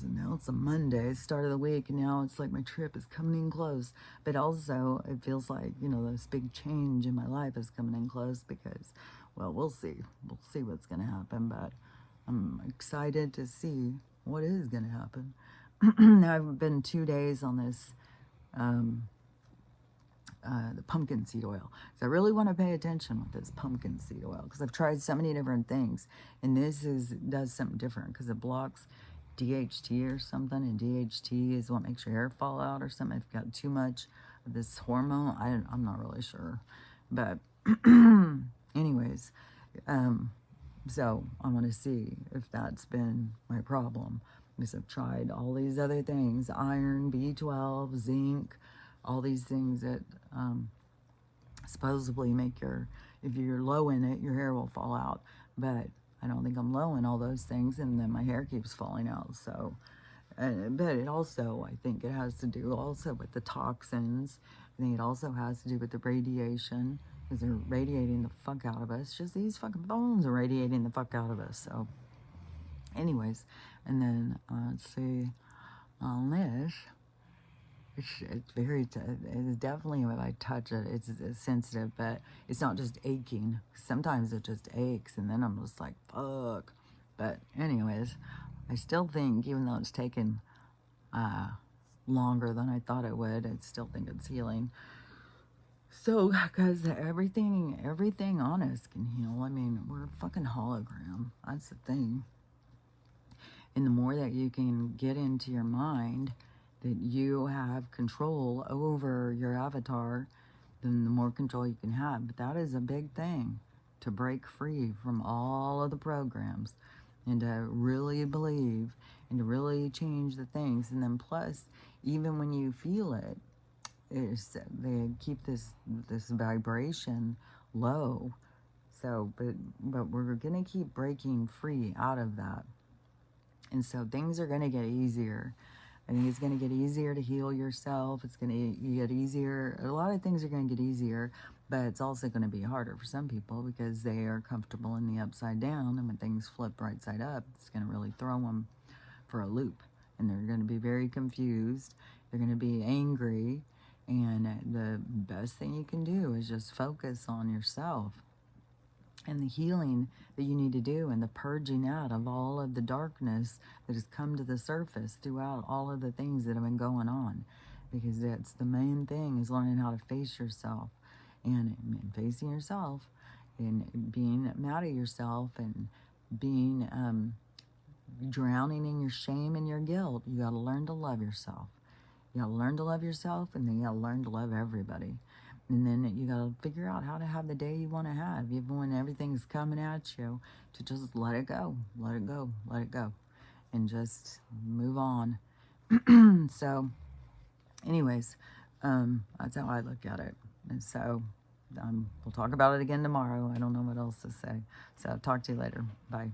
Speaker 1: now it's a Monday, start of the week, and now it's like my trip is coming in close. But also, it feels like, you know, this big change in my life is coming in close because, well, we'll see. We'll see what's going to happen, but I'm excited to see what is going to happen. Now, I've been 2 days on this, the pumpkin seed oil. So I really want to pay attention with this pumpkin seed oil because I've tried so many different things, and this does something different because it blocks DHT or something, and DHT is what makes your hair fall out or something if you've got too much of this hormone. I'm not really sure, but anyways, so I want to see if that's been my problem, because I've tried all these other things: iron, B12, zinc, all these things that supposedly make if you're low in it, your hair will fall out. But I don't think I'm low in all those things, and then my hair keeps falling out. So, but it also, I think it has to do also with the toxins. I think it also has to do with the radiation, because they're radiating the fuck out of us. Just these fucking phones are radiating the fuck out of us. So, anyways, and then let's see on this. It's very, it's definitely, when I touch it, it's sensitive, but it's not just aching. Sometimes it just aches, and then I'm just like, fuck. But anyways, I still think, even though it's taken longer than I thought it would, I still think it's healing. So, because everything on us can heal. I mean, we're a fucking hologram. That's the thing. And the more that you can get into your mind that you have control over your avatar, then the more control you can have. But that is a big thing, to break free from all of the programs and to really believe and to really change the things. And then plus, even when you feel it, they keep this vibration low. So, but we're gonna keep breaking free out of that. And so things are gonna get easier. I think it's going to get easier to heal yourself. It's going to get easier. A lot of things are going to get easier, but it's also going to be harder for some people because they are comfortable in the upside down. And when things flip right side up, it's going to really throw them for a loop. And they're going to be very confused. They're going to be angry. And the best thing you can do is just focus on yourself and the healing that you need to do and the purging out of all of the darkness that has come to the surface throughout all of the things that have been going on. Because that's the main thing, is learning how to face yourself and facing yourself and being mad at yourself and being drowning in your shame and your guilt. You got to learn to love yourself. You got to learn to love yourself, and then you got to learn to love everybody. And then you got to figure out how to have the day you want to have, even when everything's coming at you, to just let it go, let it go, let it go, and just move on. So, anyways, that's how I look at it. And so, we'll talk about it again tomorrow. I don't know what else to say. So, talk to you later. Bye.